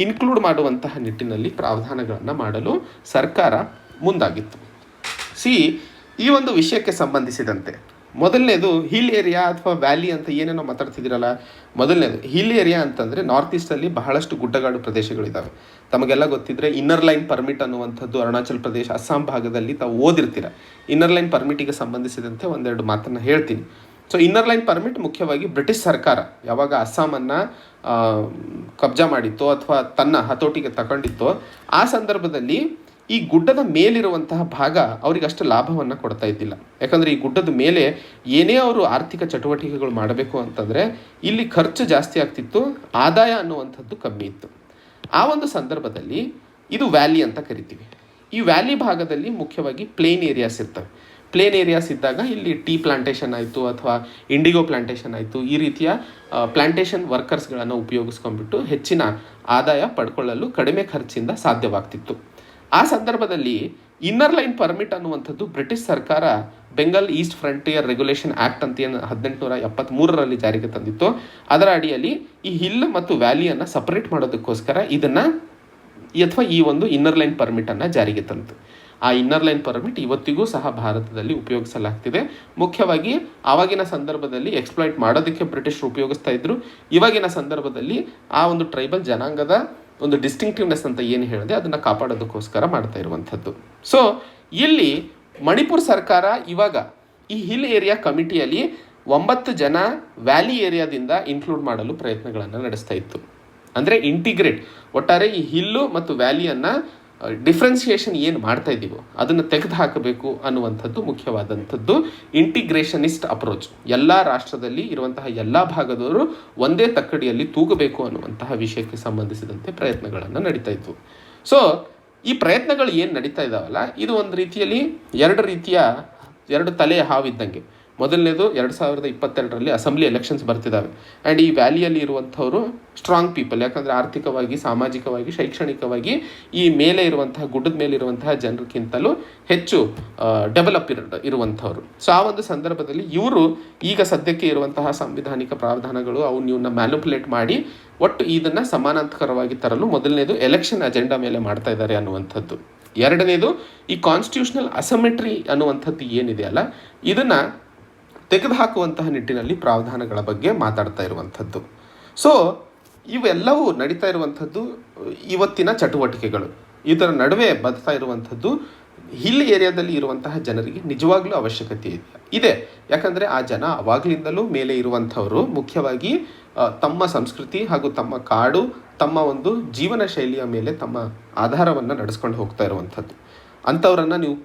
ಇನ್ಕ್ಲೂಡ್ ಮಾಡುವಂತಹ ನಿಟ್ಟಿನಲ್ಲಿ ಪ್ರಾವಧಾನಗಳನ್ನು ಮಾಡಲು ಸರ್ಕಾರ ಮುಂದಾಗಿತ್ತು. ಈ ಒಂದು ವಿಷಯಕ್ಕೆ ಸಂಬಂಧಿಸಿದಂತೆ ಮೊದಲನೇದು ಹಿಲ್ ಏರಿಯಾ ಅಥವಾ ವ್ಯಾಲಿ ಅಂತ ಏನೇನೋ ಮಾತಾಡ್ತಿದ್ದೀರಲ್ಲ, ಮೊದಲನೇದು ಹಿಲ್ ಏರಿಯಾ ಅಂತಂದರೆ ನಾರ್ತ್ ಈಸ್ಟಲ್ಲಿ ಬಹಳಷ್ಟು ಗುಡ್ಡಗಾಡು ಪ್ರದೇಶಗಳಿದ್ದಾವೆ. ತಮಗೆಲ್ಲ ಗೊತ್ತಿದ್ದರೆ ಇನ್ನರ್ ಲೈನ್ ಪರ್ಮಿಟ್ ಅನ್ನುವಂಥದ್ದು ಅರುಣಾಚಲ್ ಪ್ರದೇಶ, ಅಸ್ಸಾಂ ಭಾಗದಲ್ಲಿ ತಾವು ಓದಿರ್ತೀರ. ಇನ್ನರ್ ಲೈನ್ ಪರ್ಮಿಟಿಗೆ ಸಂಬಂಧಿಸಿದಂತೆ ಒಂದೆರಡು ಮಾತನ್ನು ಹೇಳ್ತೀನಿ. ಸೊ ಇನ್ನರ್ ಲೈನ್ ಪರ್ಮಿಟ್ ಮುಖ್ಯವಾಗಿ ಬ್ರಿಟಿಷ್ ಸರ್ಕಾರ ಯಾವಾಗ ಅಸ್ಸಾಮನ್ನು ಕಬ್ಜಾ ಮಾಡಿತ್ತೋ ಅಥವಾ ತನ್ನ ಹತೋಟಿಗೆ ತಗೊಂಡಿತ್ತೋ ಆ ಸಂದರ್ಭದಲ್ಲಿ ಈ ಗುಡ್ಡದ ಮೇಲಿರುವಂತಹ ಭಾಗ ಅವರಿಗೆ ಅಷ್ಟು ಲಾಭವನ್ನು ಕೊಡ್ತಾ ಇದ್ದಿಲ್ಲ. ಯಾಕಂದರೆ ಈ ಗುಡ್ಡದ ಮೇಲೆ ಏನೇ ಅವರು ಆರ್ಥಿಕ ಚಟುವಟಿಕೆಗಳು ಮಾಡಬೇಕು ಅಂತಂದರೆ ಇಲ್ಲಿ ಖರ್ಚು ಜಾಸ್ತಿ ಆಗ್ತಿತ್ತು, ಆದಾಯ ಅನ್ನುವಂಥದ್ದು ಕಮ್ಮಿ ಇತ್ತು. ಆ ಒಂದು ಸಂದರ್ಭದಲ್ಲಿ ಇದು ವ್ಯಾಲಿ ಅಂತ ಕರಿತೀವಿ. ಈ ವ್ಯಾಲಿ ಭಾಗದಲ್ಲಿ ಮುಖ್ಯವಾಗಿ ಪ್ಲೇನ್ ಏರಿಯಾಸ್ ಇರ್ತವೆ. ಪ್ಲೇನ್ ಏರಿಯಾಸ್ ಇದ್ದಾಗ ಇಲ್ಲಿ ಟೀ ಪ್ಲಾಂಟೇಷನ್ ಆಯಿತು ಅಥವಾ ಇಂಡಿಗೋ ಪ್ಲಾಂಟೇಷನ್ ಆಯಿತು, ಈ ರೀತಿಯ ಪ್ಲಾಂಟೇಷನ್ ವರ್ಕರ್ಸ್ಗಳನ್ನು ಉಪಯೋಗಿಸ್ಕೊಂಡ್ಬಿಟ್ಟು ಹೆಚ್ಚಿನ ಆದಾಯ ಪಡ್ಕೊಳ್ಳಲು ಕಡಿಮೆ ಖರ್ಚಿಂದ ಸಾಧ್ಯವಾಗ್ತಿತ್ತು. ಆ ಸಂದರ್ಭದಲ್ಲಿ ಇನ್ನರ್ ಲೈನ್ ಪರ್ಮಿಟ್ ಅನ್ನುವಂಥದ್ದು ಬ್ರಿಟಿಷ್ ಸರ್ಕಾರ Bengal East frontier regulation act ಅಂತ ಏನು 1873ರಲ್ಲಿ ಜಾರಿಗೆ ತಂದಿತ್ತು, ಅದರ ಅಡಿಯಲ್ಲಿ ಈ ಹಿಲ್ ಮತ್ತು ವ್ಯಾಲಿಯನ್ನು ಸಪರೇಟ್ ಮಾಡೋದಕ್ಕೋಸ್ಕರ ಇದನ್ನು ಅಥವಾ ಈ ಒಂದು ಇನ್ನರ್ ಲೈನ್ ಪರ್ಮಿಟನ್ನು ಜಾರಿಗೆ ತಂತು. ಆ ಇನ್ನರ್ ಲೈನ್ ಪರ್ಮಿಟ್ ಇವತ್ತಿಗೂ ಸಹ ಭಾರತದಲ್ಲಿ ಉಪಯೋಗಿಸಲಾಗ್ತಿದೆ. ಮುಖ್ಯವಾಗಿ ಆವಾಗಿನ ಸಂದರ್ಭದಲ್ಲಿ ಎಕ್ಸ್ಪ್ಲಾಯ್ಟ್ ಮಾಡೋದಕ್ಕೆ ಬ್ರಿಟಿಷರು ಉಪಯೋಗಿಸ್ತಾ ಇದ್ರು. ಇವಾಗಿನ ಸಂದರ್ಭದಲ್ಲಿ ಆ ಒಂದು ಟ್ರೈಬಲ್ ಜನಾಂಗದ ಒಂದು ಡಿಸ್ಟಿಂಕ್ಟಿವ್ನೆಸ್ ಅಂತ ಏನು ಹೇಳಿದೆ ಅದನ್ನು ಕಾಪಾಡೋದಕ್ಕೋಸ್ಕರ ಮಾಡ್ತಾ ಇರುವಂಥದ್ದು. ಸೊ ಇಲ್ಲಿ ಮಣಿಪುರ್ ಸರ್ಕಾರ ಇವಾಗ ಈ ಹಿಲ್ ಏರಿಯಾ ಕಮಿಟಿಯಲ್ಲಿ 9 ಜನ ವ್ಯಾಲಿ ಏರಿಯಾದಿಂದ ಇನ್ಕ್ಲೂಡ್ ಮಾಡಲು ಪ್ರಯತ್ನಗಳನ್ನು ನಡೆಸ್ತಾ ಇತ್ತು. ಅಂದರೆ ಇಂಟಿಗ್ರೇಟ್, ಒಟ್ಟಾರೆ ಈ ಹಿಲ್ಲು ಮತ್ತು ವ್ಯಾಲಿಯನ್ನು ಡಿಫ್ರೆನ್ಸಿಯೇಷನ್ ಏನು ಮಾಡ್ತಾ ಇದ್ದೀವೋ ಅದನ್ನು ತೆಗೆದು ಹಾಕಬೇಕು ಅನ್ನುವಂಥದ್ದು ಮುಖ್ಯವಾದಂಥದ್ದು ಇಂಟಿಗ್ರೇಷನಿಸ್ಟ್ ಅಪ್ರೋಚ್. ಎಲ್ಲ ರಾಷ್ಟ್ರದಲ್ಲಿ ಇರುವಂತಹ ಎಲ್ಲ ಭಾಗದವರು ಒಂದೇ ತಕ್ಕಡಿಯಲ್ಲಿ ತೂಗಬೇಕು ಅನ್ನುವಂತಹ ವಿಷಯಕ್ಕೆ ಸಂಬಂಧಿಸಿದಂತೆ ಪ್ರಯತ್ನಗಳನ್ನು ನಡೀತಾ ಇದ್ವು. ಸೊ ಈ ಪ್ರಯತ್ನಗಳು ಏನು ನಡೀತಾ ಇದ್ದಾವಲ್ಲ, ಇದು ಒಂದು ರೀತಿಯಲ್ಲಿ ಎರಡು ತಲೆಯ ಹಾವಿದ್ದಂಗೆ. ಮೊದಲನೇದು 2022ರಲ್ಲಿ ಅಸೆಂಬ್ಲಿ ಎಲೆಕ್ಷನ್ಸ್ ಬರ್ತಿದ್ದಾವೆ. ಆ್ಯಂಡ್ ಈ ವ್ಯಾಲಿಯಲ್ಲಿ ಇರುವಂಥವರು ಸ್ಟ್ರಾಂಗ್ ಪೀಪಲ್, ಯಾಕಂದರೆ ಆರ್ಥಿಕವಾಗಿ, ಸಾಮಾಜಿಕವಾಗಿ, ಶೈಕ್ಷಣಿಕವಾಗಿ ಈ ಮೇಲೆ ಇರುವಂತಹ ಗುಡ್ಡದ ಮೇಲೆ ಇರುವಂತಹ ಜನರಿಗಿಂತಲೂ ಹೆಚ್ಚು ಡೆವಲಪ್ ಇರುವಂಥವ್ರು. ಸೊ ಆ ಒಂದು ಸಂದರ್ಭದಲ್ಲಿ ಇವರು ಈಗ ಸದ್ಯಕ್ಕೆ ಇರುವಂತಹ ಸಾಂವಿಧಾನಿಕ ಪ್ರಾವಧಾನಗಳು ಇವನ್ನ ಮ್ಯಾನಿಪುಲೇಟ್ ಮಾಡಿ ಒಟ್ಟು ಇದನ್ನು ಸಮಾನಾಂತರವಾಗಿ ತರಲು ಮೊದಲನೇದು ಎಲೆಕ್ಷನ್ ಅಜೆಂಡಾ ಮೇಲೆ ಮಾಡ್ತಾ ಇದ್ದಾರೆ ಅನ್ನುವಂಥದ್ದು. ಎರಡನೇದು ಈ ಕಾನ್ಸ್ಟಿಟ್ಯೂಷನಲ್ ಅಸೆಮೆಟ್ರಿ ಅನ್ನುವಂಥದ್ದು ಏನಿದೆಯಲ್ಲ ಇದನ್ನು ತೆಗೆದುಹಾಕುವಂತಹ ನಿಟ್ಟಿನಲ್ಲಿ ಪ್ರಾವಧಾನಗಳ ಬಗ್ಗೆ ಮಾತಾಡ್ತಾ ಇರುವಂಥದ್ದು. ಸೊ ಇವೆಲ್ಲವೂ ನಡೀತಾ ಇರುವಂಥದ್ದು ಇವತ್ತಿನ ಚಟುವಟಿಕೆಗಳು. ಇದರ ನಡುವೆ ಬರ್ತಾ ಇರುವಂಥದ್ದು ಹಿಲ್ ಏರಿಯಾದಲ್ಲಿ ಇರುವಂತಹ ಜನರಿಗೆ ನಿಜವಾಗ್ಲೂ ಅವಶ್ಯಕತೆ ಇದೆ. ಯಾಕಂದರೆ ಆ ಜನ ಅವಾಗಲಿಂದಲೂ ಮೇಲೆ ಇರುವಂಥವರು ಮುಖ್ಯವಾಗಿ ತಮ್ಮ ಸಂಸ್ಕೃತಿ ಹಾಗೂ ತಮ್ಮ ಕಾಡು, ತಮ್ಮ ಒಂದು ಜೀವನ ಶೈಲಿಯ ಮೇಲೆ ತಮ್ಮ ಆಧಾರವನ್ನು ನಡೆಸ್ಕೊಂಡು ಹೋಗ್ತಾ ಇರುವಂಥದ್ದು. ಅಂಥವ್ರನ್ನು ನೀವು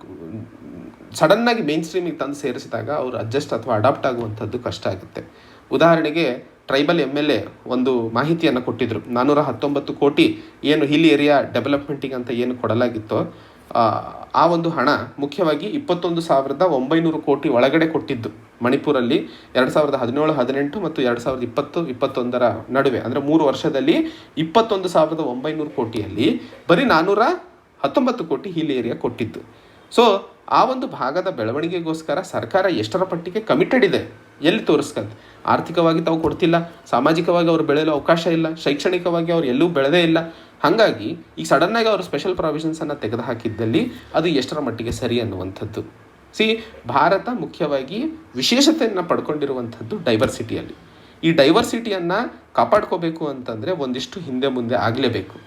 ಸಡನ್ನಾಗಿ ಮೇನ್ ಸ್ಟ್ರೀಮಿಗೆ ತಂದು ಸೇರಿಸಿದಾಗ ಅವರು ಅಡ್ಜಸ್ಟ್ ಅಥವಾ ಅಡಾಪ್ಟ್ ಆಗುವಂಥದ್ದು ಕಷ್ಟ ಆಗುತ್ತೆ. ಉದಾಹರಣೆಗೆ ಟ್ರೈಬಲ್ MLA ಒಂದು ಮಾಹಿತಿಯನ್ನು ಕೊಟ್ಟಿದ್ದರು. 419 ಕೋಟಿ ಏನು ಹಿಲ್ ಏರಿಯಾ ಡೆವಲಪ್ಮೆಂಟಿಗೆ ಅಂತ ಏನು ಕೊಡಲಾಗಿತ್ತೋ ಆ ಒಂದು ಹಣ ಮುಖ್ಯವಾಗಿ 21,900 ಕೋಟಿ ಒಳಗಡೆ ಕೊಟ್ಟಿದ್ದು ಮಣಿಪುರಲ್ಲಿ 2017-18 ಮತ್ತು 2020-21 ನಡುವೆ, ಅಂದರೆ 3 ವರ್ಷದಲ್ಲಿ 21,900 ಕೋಟಿಯಲ್ಲಿ ಬರೀ 419 ಕೋಟಿ ಹಿಲ್ ಏರಿಯಾ ಕೊಟ್ಟಿದ್ದು. ಸೊ ಆ ಒಂದು ಭಾಗದ ಬೆಳವಣಿಗೆಗೋಸ್ಕರ ಸರ್ಕಾರ ಎಷ್ಟರ ಪಟ್ಟಿಗೆ ಕಮಿಟೆಡ್ ಇದೆ ಎಲ್ಲಿ ತೋರಿಸ್ಕಂತ. ಆರ್ಥಿಕವಾಗಿ ತಾವು ಕೊಡ್ತಿಲ್ಲ, ಸಾಮಾಜಿಕವಾಗಿ ಅವರು ಬೆಳೆಯಲು ಅವಕಾಶ ಇಲ್ಲ, ಶೈಕ್ಷಣಿಕವಾಗಿ ಅವ್ರು ಎಲ್ಲೂ ಬೆಳೆದೇ ಇಲ್ಲ. ಹಾಗಾಗಿ ಈಗ ಸಡನ್ನಾಗಿ ಅವರು ಸ್ಪೆಷಲ್ ಪ್ರಾವಿಷನ್ಸನ್ನು ತೆಗೆದುಹಾಕಿದ್ದಲ್ಲಿ ಅದು ಎಷ್ಟರ ಮಟ್ಟಿಗೆ ಸರಿ ಅನ್ನುವಂಥದ್ದು. ಭಾರತ ಮುಖ್ಯವಾಗಿ ವಿಶೇಷತೆಯನ್ನು ಪಡ್ಕೊಂಡಿರುವಂಥದ್ದು ಡೈವರ್ಸಿಟಿಯಲ್ಲಿ. ಈ ಡೈವರ್ಸಿಟಿಯನ್ನು ಕಾಪಾಡ್ಕೋಬೇಕು ಅಂತಂದರೆ ಒಂದಿಷ್ಟು ಹಿಂದೆ ಮುಂದೆ ಆಗಲೇಬೇಕು.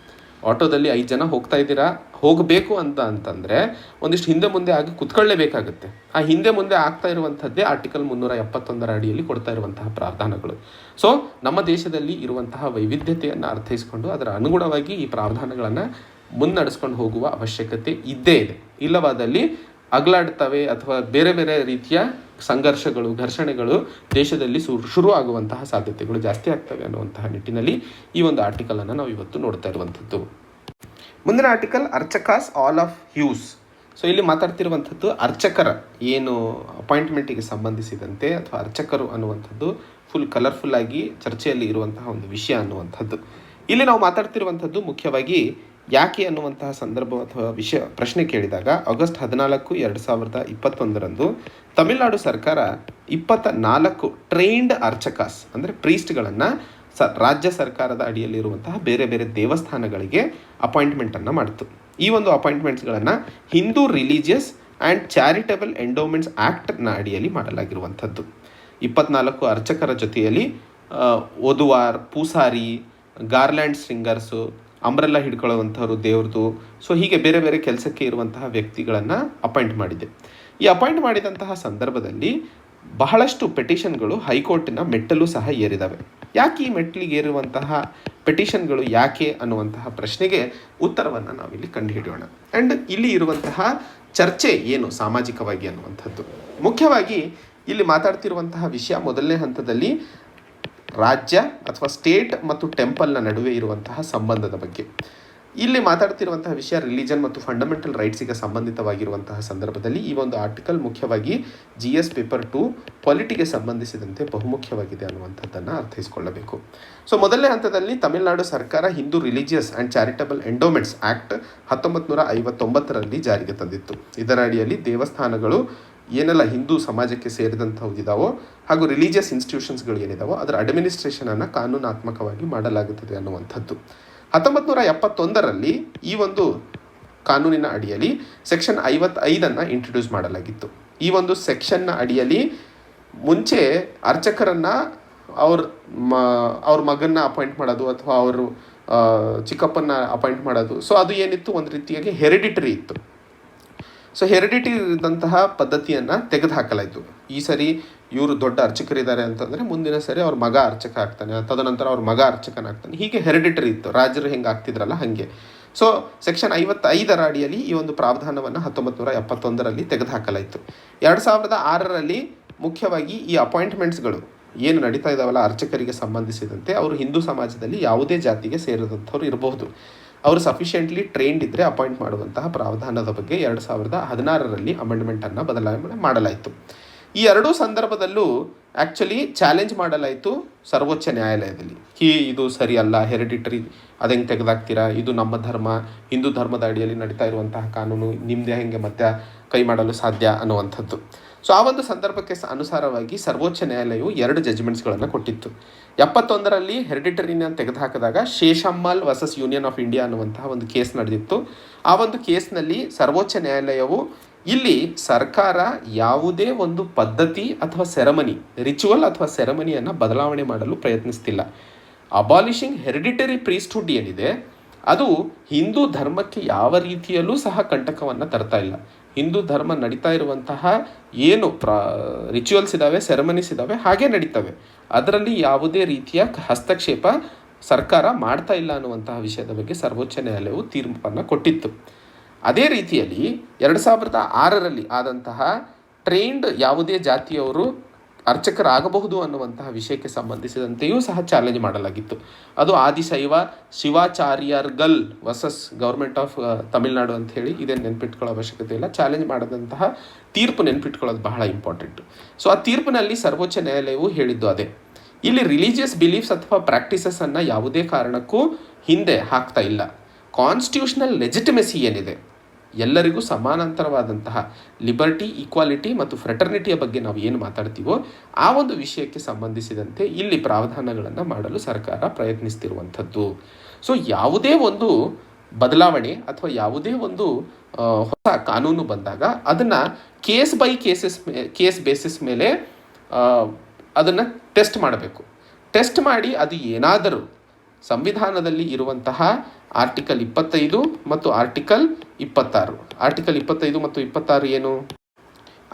ಆಟೋದಲ್ಲಿ 5 ಜನ ಹೋಗ್ತಾ ಇದ್ದೀರಾ, ಹೋಗಬೇಕು ಅಂತಂದರೆ ಒಂದಿಷ್ಟು ಹಿಂದೆ ಮುಂದೆ ಆಗಿ ಕುತ್ಕೊಳ್ಳೇಬೇಕಾಗುತ್ತೆ. ಆ ಹಿಂದೆ ಮುಂದೆ ಆಗ್ತಾ ಇರುವಂಥದ್ದೇ ಆರ್ಟಿಕಲ್ 371 ಅಡಿಯಲ್ಲಿ ಕೊಡ್ತಾ ಇರುವಂತಹ ಪ್ರಾವಧಾನಗಳು. ಸೊ ನಮ್ಮ ದೇಶದಲ್ಲಿ ಇರುವಂತಹ ವೈವಿಧ್ಯತೆಯನ್ನು ಅರ್ಥೈಸಿಕೊಂಡು ಅದರ ಅನುಗುಣವಾಗಿ ಈ ಪ್ರಾವಧಾನಗಳನ್ನು ಮುನ್ನಡೆಸ್ಕೊಂಡು ಹೋಗುವ ಅವಶ್ಯಕತೆ ಇದ್ದೇ ಇದೆ. ಇಲ್ಲವಾದಲ್ಲಿ ಅಗಲಾಡ್ತವೆ ಅಥವಾ ಬೇರೆ ಬೇರೆ ರೀತಿಯ ಸಂಘರ್ಷಗಳು, ಘರ್ಷಣೆಗಳು ದೇಶದಲ್ಲಿ ಶುರು ಆಗುವಂತಹ ಸಾಧ್ಯತೆಗಳು ಜಾಸ್ತಿ ಆಗ್ತವೆ ಅನ್ನುವಂತಹ ನಿಟ್ಟಿನಲ್ಲಿ ಈ ಒಂದು ಆರ್ಟಿಕಲನ್ನು ನಾವು ಇವತ್ತು ನೋಡ್ತಾ ಇರುವಂಥದ್ದು. ಮುಂದಿನ article archakas all of hues. So ಇಲ್ಲಿ ಮಾತಾಡ್ತಿರುವಂಥದ್ದು ಅರ್ಚಕರ ಏನು ಅಪಾಯಿಂಟ್ಮೆಂಟಿಗೆ ಸಂಬಂಧಿಸಿದಂತೆ ಅಥವಾ ಅರ್ಚಕರು ಅನ್ನುವಂಥದ್ದು ಫುಲ್ ಕಲರ್ಫುಲ್ ಆಗಿ ಚರ್ಚೆಯಲ್ಲಿ ಇರುವಂತಹ ಒಂದು ವಿಷಯ ಅನ್ನುವಂಥದ್ದು. ಇಲ್ಲಿ ನಾವು ಮಾತಾಡ್ತಿರುವಂಥದ್ದು ಮುಖ್ಯವಾಗಿ ಯಾಕೆ ಅನ್ನುವಂತಹ ಸಂದರ್ಭ ಅಥವಾ ಪ್ರಶ್ನೆ ಕೇಳಿದಾಗ ಆಗಸ್ಟ್ 14, 2021 ತಮಿಳುನಾಡು ಸರ್ಕಾರ 24 ಟ್ರೈನ್ಡ್ ಅರ್ಚಕಾಸ್ ಅಂದರೆ ಪ್ರೀಸ್ಟ್ಗಳನ್ನು ರಾಜ್ಯ ಸರ್ಕಾರದ ಅಡಿಯಲ್ಲಿರುವಂತಹ ಬೇರೆ ಬೇರೆ ದೇವಸ್ಥಾನಗಳಿಗೆ ಅಪಾಯಿಂಟ್ಮೆಂಟನ್ನು ಮಾಡಿತು. ಈ ಒಂದು ಅಪಾಯಿಂಟ್ಮೆಂಟ್ಸ್ಗಳನ್ನು Hindu religious and charitable endowments ಆ್ಯಕ್ಟ್ನ ಅಡಿಯಲ್ಲಿ ಮಾಡಲಾಗಿರುವಂಥದ್ದು. 24 ಅರ್ಚಕರ ಜೊತೆಯಲ್ಲಿ ಓದುವಾರ್, ಪೂಸಾರಿ, ಗಾರ್ಲ್ಯಾಂಡ್ ಸ್ಟ್ರಿಂಗರ್ಸು, ಅಂಬ್ರೆಲ್ಲಾ ಹಿಡ್ಕೊಳ್ಳುವಂಥವ್ರು ದೇವ್ರದ್ದು, ಸೊ ಹೀಗೆ ಬೇರೆ ಬೇರೆ ಕೆಲಸಕ್ಕೆ ಇರುವಂತಹ ವ್ಯಕ್ತಿಗಳನ್ನು ಅಪಾಯಿಂಟ್ ಮಾಡಿದೆ. ಈ ಅಪಾಯಿಂಟ್ ಮಾಡಿದಂತಹ ಸಂದರ್ಭದಲ್ಲಿ ಬಹಳಷ್ಟು ಪೆಟಿಷನ್ಗಳು ಹೈಕೋರ್ಟಿನ ಮೆಟ್ಟಲು ಸಹ ಏರಿದಾವೆ. ಯಾಕೆ ಈ ಮೆಟ್ಟಲಿಗೆ ಏರುವಂತಹ ಪೆಟಿಷನ್ಗಳು ಯಾಕೆ ಅನ್ನುವಂತಹ ಪ್ರಶ್ನೆಗೆ ಉತ್ತರವನ್ನು ನಾವಿಲ್ಲಿ ಕಂಡುಹಿಡಿಯೋಣ. ಆ್ಯಂಡ್ ಇಲ್ಲಿ ಇರುವಂತಹ ಚರ್ಚೆ ಏನು ಸಾಮಾಜಿಕವಾಗಿ ಅನ್ನುವಂಥದ್ದು. ಮುಖ್ಯವಾಗಿ ಇಲ್ಲಿ ಮಾತಾಡ್ತಿರುವಂತಹ ವಿಷಯ ಮೊದಲನೇ ಹಂತದಲ್ಲಿ ರಾಜ್ಯ ಅಥವಾ ಸ್ಟೇಟ್ ಮತ್ತು ಟೆಂಪಲ್ನ ನಡುವೆ ಇರುವಂತಹ ಸಂಬಂಧದ ಬಗ್ಗೆ. ಇಲ್ಲಿ ಮಾತಾಡ್ತಿರುವಂತಹ ವಿಷಯ ರಿಲಿಜನ್ ಮತ್ತು ಫಂಡಮೆಂಟಲ್ ರೈಟ್ಸಿಗೆ ಸಂಬಂಧಿತವಾಗಿರುವಂತಹ ಸಂದರ್ಭದಲ್ಲಿ ಈ ಒಂದು ಆರ್ಟಿಕಲ್ ಮುಖ್ಯವಾಗಿ GS ಪೇಪರ್ 2 ಪಾಲಿಟಿಗೆ ಸಂಬಂಧಿಸಿದಂತೆ ಬಹುಮುಖ್ಯವಾಗಿದೆ ಅನ್ನುವಂಥದ್ದನ್ನು ಅರ್ಥೈಸಿಕೊಳ್ಳಬೇಕು. ಸೊ ಮೊದಲನೇ ಹಂತದಲ್ಲಿ ತಮಿಳುನಾಡು ಸರ್ಕಾರ Hindu religious and charitable endowments act 1959ರಲ್ಲಿ ಜಾರಿಗೆ ತಂದಿತ್ತು. ಇದರ ಅಡಿಯಲ್ಲಿ ದೇವಸ್ಥಾನಗಳು ಏನೆಲ್ಲ ಹಿಂದೂ ಸಮಾಜಕ್ಕೆ ಸೇರಿದಂಥವು ಇದಾವೋ ಹಾಗೂ ರಿಲಿಜಿಯಸ್ ಇನ್ಸ್ಟಿಟ್ಯೂಷನ್ಸ್ಗಳು ಏನಿದಾವೋ ಅದರ ಅಡ್ಮಿನಿಸ್ಟ್ರೇಷನನ್ನು ಕಾನೂನಾತ್ಮಕವಾಗಿ ಮಾಡಲಾಗುತ್ತದೆ ಅನ್ನುವಂಥದ್ದು. 1971ರಲ್ಲಿ ಈ ಒಂದು ಕಾನೂನಿನ ಅಡಿಯಲ್ಲಿ ಸೆಕ್ಷನ್ 55 ಇಂಟ್ರೊಡ್ಯೂಸ್ ಮಾಡಲಾಗಿತ್ತು. ಈ ಒಂದು ಸೆಕ್ಷನ್ನ ಅಡಿಯಲ್ಲಿ ಮುಂಚೆ ಅರ್ಚಕರನ್ನು ಅವ್ರ ಮಗನ್ನ ಅಪಾಯಿಂಟ್ ಮಾಡೋದು ಅಥವಾ ಅವರು ಚಿಕ್ಕಪ್ಪನ ಅಪಾಯಿಂಟ್ ಮಾಡೋದು. ಸೊ ಅದು ಏನಿತ್ತು, ಒಂದು ರೀತಿಯಾಗಿ ಹೆರಿಡಿಟರಿ ಇತ್ತು. ಸೊ ಹೆರಿಡಿಟರಿ ಇದ್ದಂತಹ ಪದ್ಧತಿಯನ್ನು ತೆಗೆದುಹಾಕಲಾಯಿತು. ಈ ಸರಿ ಇವರು ದೊಡ್ಡ ಅರ್ಚಕರಿದ್ದಾರೆ ಅಂತಂದರೆ ಮುಂದಿನ ಸರಿ ಅವ್ರ ಮಗ ಅರ್ಚಕ ಆಗ್ತಾನೆ, ತದನಂತರ ಅವ್ರ ಮಗ ಅರ್ಚಕನಾಗ್ತಾನೆ. ಹೀಗೆ ಹೆರಿಡಿಟರಿ ಇತ್ತು, ರಾಜರು ಹೆಂಗೆ ಆಗ್ತಿದ್ರಲ್ಲ ಹಾಗೆ. ಸೊ ಸೆಕ್ಷನ್ 55ರ ಅಡಿಯಲ್ಲಿ ಈ ಒಂದು ಪ್ರಾವಧಾನವನ್ನು 1971ರಲ್ಲಿ ತೆಗೆದುಹಾಕಲಾಯಿತು. 2006ರಲ್ಲಿ ಮುಖ್ಯವಾಗಿ ಈ ಅಪಾಯಿಂಟ್ಮೆಂಟ್ಸ್ಗಳು ಏನು ನಡೀತಾ ಇದ್ದಾವಲ್ಲ ಅರ್ಚಕರಿಗೆ ಸಂಬಂಧಿಸಿದಂತೆ, ಅವರು ಹಿಂದೂ ಸಮಾಜದಲ್ಲಿ ಯಾವುದೇ ಜಾತಿಗೆ ಸೇರಿದಂಥವ್ರು ಇರಬಹುದು, ಅವರು ಸಫಿಷಿಯೆಂಟ್ಲಿ ಟ್ರೈನ್ಡ್ ಇದ್ದರೆ ಅಪಾಯಿಂಟ್ ಮಾಡುವಂತಹ ಪ್ರಾವಧಾನದ ಬಗ್ಗೆ 2016ರಲ್ಲಿ ಅಮೆಂಡ್ಮೆಂಟನ್ನು ಬದಲಾವಣೆ ಮಾಡಲಾಯಿತು. ಈ ಎರಡೂ ಸಂದರ್ಭದಲ್ಲೂ ಆ್ಯಕ್ಚುಲಿ ಚಾಲೆಂಜ್ ಮಾಡಲಾಯಿತು ಸರ್ವೋಚ್ಚ ನ್ಯಾಯಾಲಯದಲ್ಲಿ. ಇದು ಸರಿ ಅಲ್ಲ, ಹೆರಿಡಿಟರಿ ಅದೆಂಗೆ ತೆಗೆದಾಕ್ತೀರಾ, ಇದು ನಮ್ಮ ಧರ್ಮ, ಹಿಂದೂ ಧರ್ಮದ ಅಡಿಯಲ್ಲಿ ನಡೀತಾ ಇರುವಂತಹ ಕಾನೂನು, ನಿಮ್ಮದೇ ಹೆಂಗೆ ಮತ್ತೆ ಕೈ ಮಾಡಲು ಸಾಧ್ಯ ಅನ್ನುವಂಥದ್ದು. ಸೊ ಆ ಒಂದು ಸಂದರ್ಭಕ್ಕೆ ಅನುಸಾರವಾಗಿ ಸರ್ವೋಚ್ಚ ನ್ಯಾಯಾಲಯವು 2 ಜಡ್ಜ್ಮೆಂಟ್ಸ್ಗಳನ್ನು ಕೊಟ್ಟಿತ್ತು. 71ರಲ್ಲಿ ಹೆರಿಡಿಟರಿನ ತೆಗೆದುಹಾಕಿದಾಗ ಶೇಷಮ್ಮಾಳ್ ವರ್ಸಸ್ ಯೂನಿಯನ್ ಆಫ್ ಇಂಡಿಯಾ ಅನ್ನುವಂತಹ ಒಂದು ಕೇಸ್ ನಡೆದಿತ್ತು. ಆ ಒಂದು ಕೇಸ್ನಲ್ಲಿ ಸರ್ವೋಚ್ಚ ನ್ಯಾಯಾಲಯವು ಇಲ್ಲಿ ಸರ್ಕಾರ ಯಾವುದೇ ಒಂದು ಪದ್ಧತಿ ಅಥವಾ ಸೆರೆಮನಿ, ರಿಚುವಲ್ ಅಥವಾ ಸೆರೆಮನಿಯನ್ನು ಬದಲಾವಣೆ ಮಾಡಲು ಪ್ರಯತ್ನಿಸ್ತಿಲ್ಲ. ಅಬಾಲಿಷಿಂಗ್ ಹೆರಿಡಿಟರಿ ಪ್ರೀಸ್ಟ್ಹುಡ್ ಏನಿದೆ ಅದು ಹಿಂದೂ ಧರ್ಮಕ್ಕೆ ಯಾವ ರೀತಿಯಲ್ಲೂ ಸಹ ಕಂಟಕವನ್ನು ತರ್ತಾ ಇಲ್ಲ. ಹಿಂದೂ ಧರ್ಮ ನಡೀತಾ ಇರುವಂತಹ ಏನು ರಿಚುವಲ್ಸ್ ಇದ್ದಾವೆ, ಸೆರೆಮನೀಸ್ ಇದ್ದಾವೆ, ಹಾಗೇ ನಡೀತವೆ. ಅದರಲ್ಲಿ ಯಾವುದೇ ರೀತಿಯ ಹಸ್ತಕ್ಷೇಪ ಸರ್ಕಾರ ಮಾಡ್ತಾ ಇಲ್ಲ ಅನ್ನುವಂತಹ ವಿಷಯದ ಬಗ್ಗೆ ಸರ್ವೋಚ್ಚ ನ್ಯಾಯಾಲಯವು ತೀರ್ಪನ್ನು ಕೊಟ್ಟಿತ್ತು. ಅದೇ ರೀತಿಯಲ್ಲಿ 2006ರಲ್ಲಿ ಆದಂತಹ ಟ್ರೈನ್ಡ್ ಯಾವುದೇ ಜಾತಿಯವರು ಅರ್ಚಕರಾಗಬಹುದು ಅನ್ನುವಂತಹ ವಿಷಯಕ್ಕೆ ಸಂಬಂಧಿಸಿದಂತೆಯೂ ಸಹ ಚಾಲೆಂಜ್ ಮಾಡಲಾಗಿತ್ತು. ಅದು ಆದಿಶೈವ ಶಿವಾಚಾರ್ಯರ್ಗಲ್ ವರ್ಸಸ್ ಗೌರ್ಮೆಂಟ್ ಆಫ್ ತಮಿಳುನಾಡು ಅಂತ ಹೇಳಿ, ಇದೇನು ನೆನ್ಪಿಟ್ಕೊಳ್ಳೋ ಅವಶ್ಯಕತೆ ಇಲ್ಲ. ಚಾಲೆಂಜ್ ಮಾಡಿದಂತಹ ತೀರ್ಪು ನೆನ್ಪಿಟ್ಕೊಳ್ಳೋದು ಬಹಳ ಇಂಪಾರ್ಟೆಂಟು. ಸೊ ಆ ತೀರ್ಪಿನಲ್ಲಿ ಸರ್ವೋಚ್ಚ ನ್ಯಾಯಾಲಯವು ಹೇಳಿದ್ದು ಅದೇ, ಇಲ್ಲಿ ರಿಲಿಜಿಯಸ್ ಬಿಲೀಫ್ಸ್ ಅಥವಾ ಪ್ರಾಕ್ಟೀಸಸನ್ನು ಯಾವುದೇ ಕಾರಣಕ್ಕೂ ಹಿಂದೆ ಹಾಕ್ತಾ ಇಲ್ಲ. ಕಾನ್ಸ್ಟಿಟ್ಯೂಷನಲ್ ಲೆಜಿಟಿಮೆಸಿ ಏನಿದೆ, ಎಲ್ಲರಿಗೂ ಸಮಾನಾಂತರವಾದಂತಹ ಲಿಬರ್ಟಿ, ಈಕ್ವಾಲಿಟಿ ಮತ್ತು ಫ್ರೆಟರ್ನಿಟಿಯ ಬಗ್ಗೆ ನಾವು ಏನು ಮಾತಾಡ್ತೀವೋ ಆ ಒಂದು ವಿಷಯಕ್ಕೆ ಸಂಬಂಧಿಸಿದಂತೆ ಇಲ್ಲಿ ಪ್ರಾವಧಾನಗಳನ್ನು ಮಾಡಲು ಸರ್ಕಾರ ಪ್ರಯತ್ನಿಸ್ತಿರುವಂಥದ್ದು. ಸೊ ಯಾವುದೇ ಒಂದು ಬದಲಾವಣೆ ಅಥವಾ ಯಾವುದೇ ಒಂದು ಹೊಸ ಕಾನೂನು ಬಂದಾಗ ಅದನ್ನು ಕೇಸ್ ಬೇಸಿಸ್ ಮೇಲೆ ಅದನ್ನು ಟೆಸ್ಟ್ ಮಾಡಬೇಕು. ಟೆಸ್ಟ್ ಮಾಡಿ ಅದು ಏನಾದರೂ ಸಂವಿಧಾನದಲ್ಲಿ ಇರುವಂತಹ ಆರ್ಟಿಕಲ್ 25 ಮತ್ತು ಆರ್ಟಿಕಲ್ 26. ಆರ್ಟಿಕಲ್ 25 ಮತ್ತು 26 ಏನು?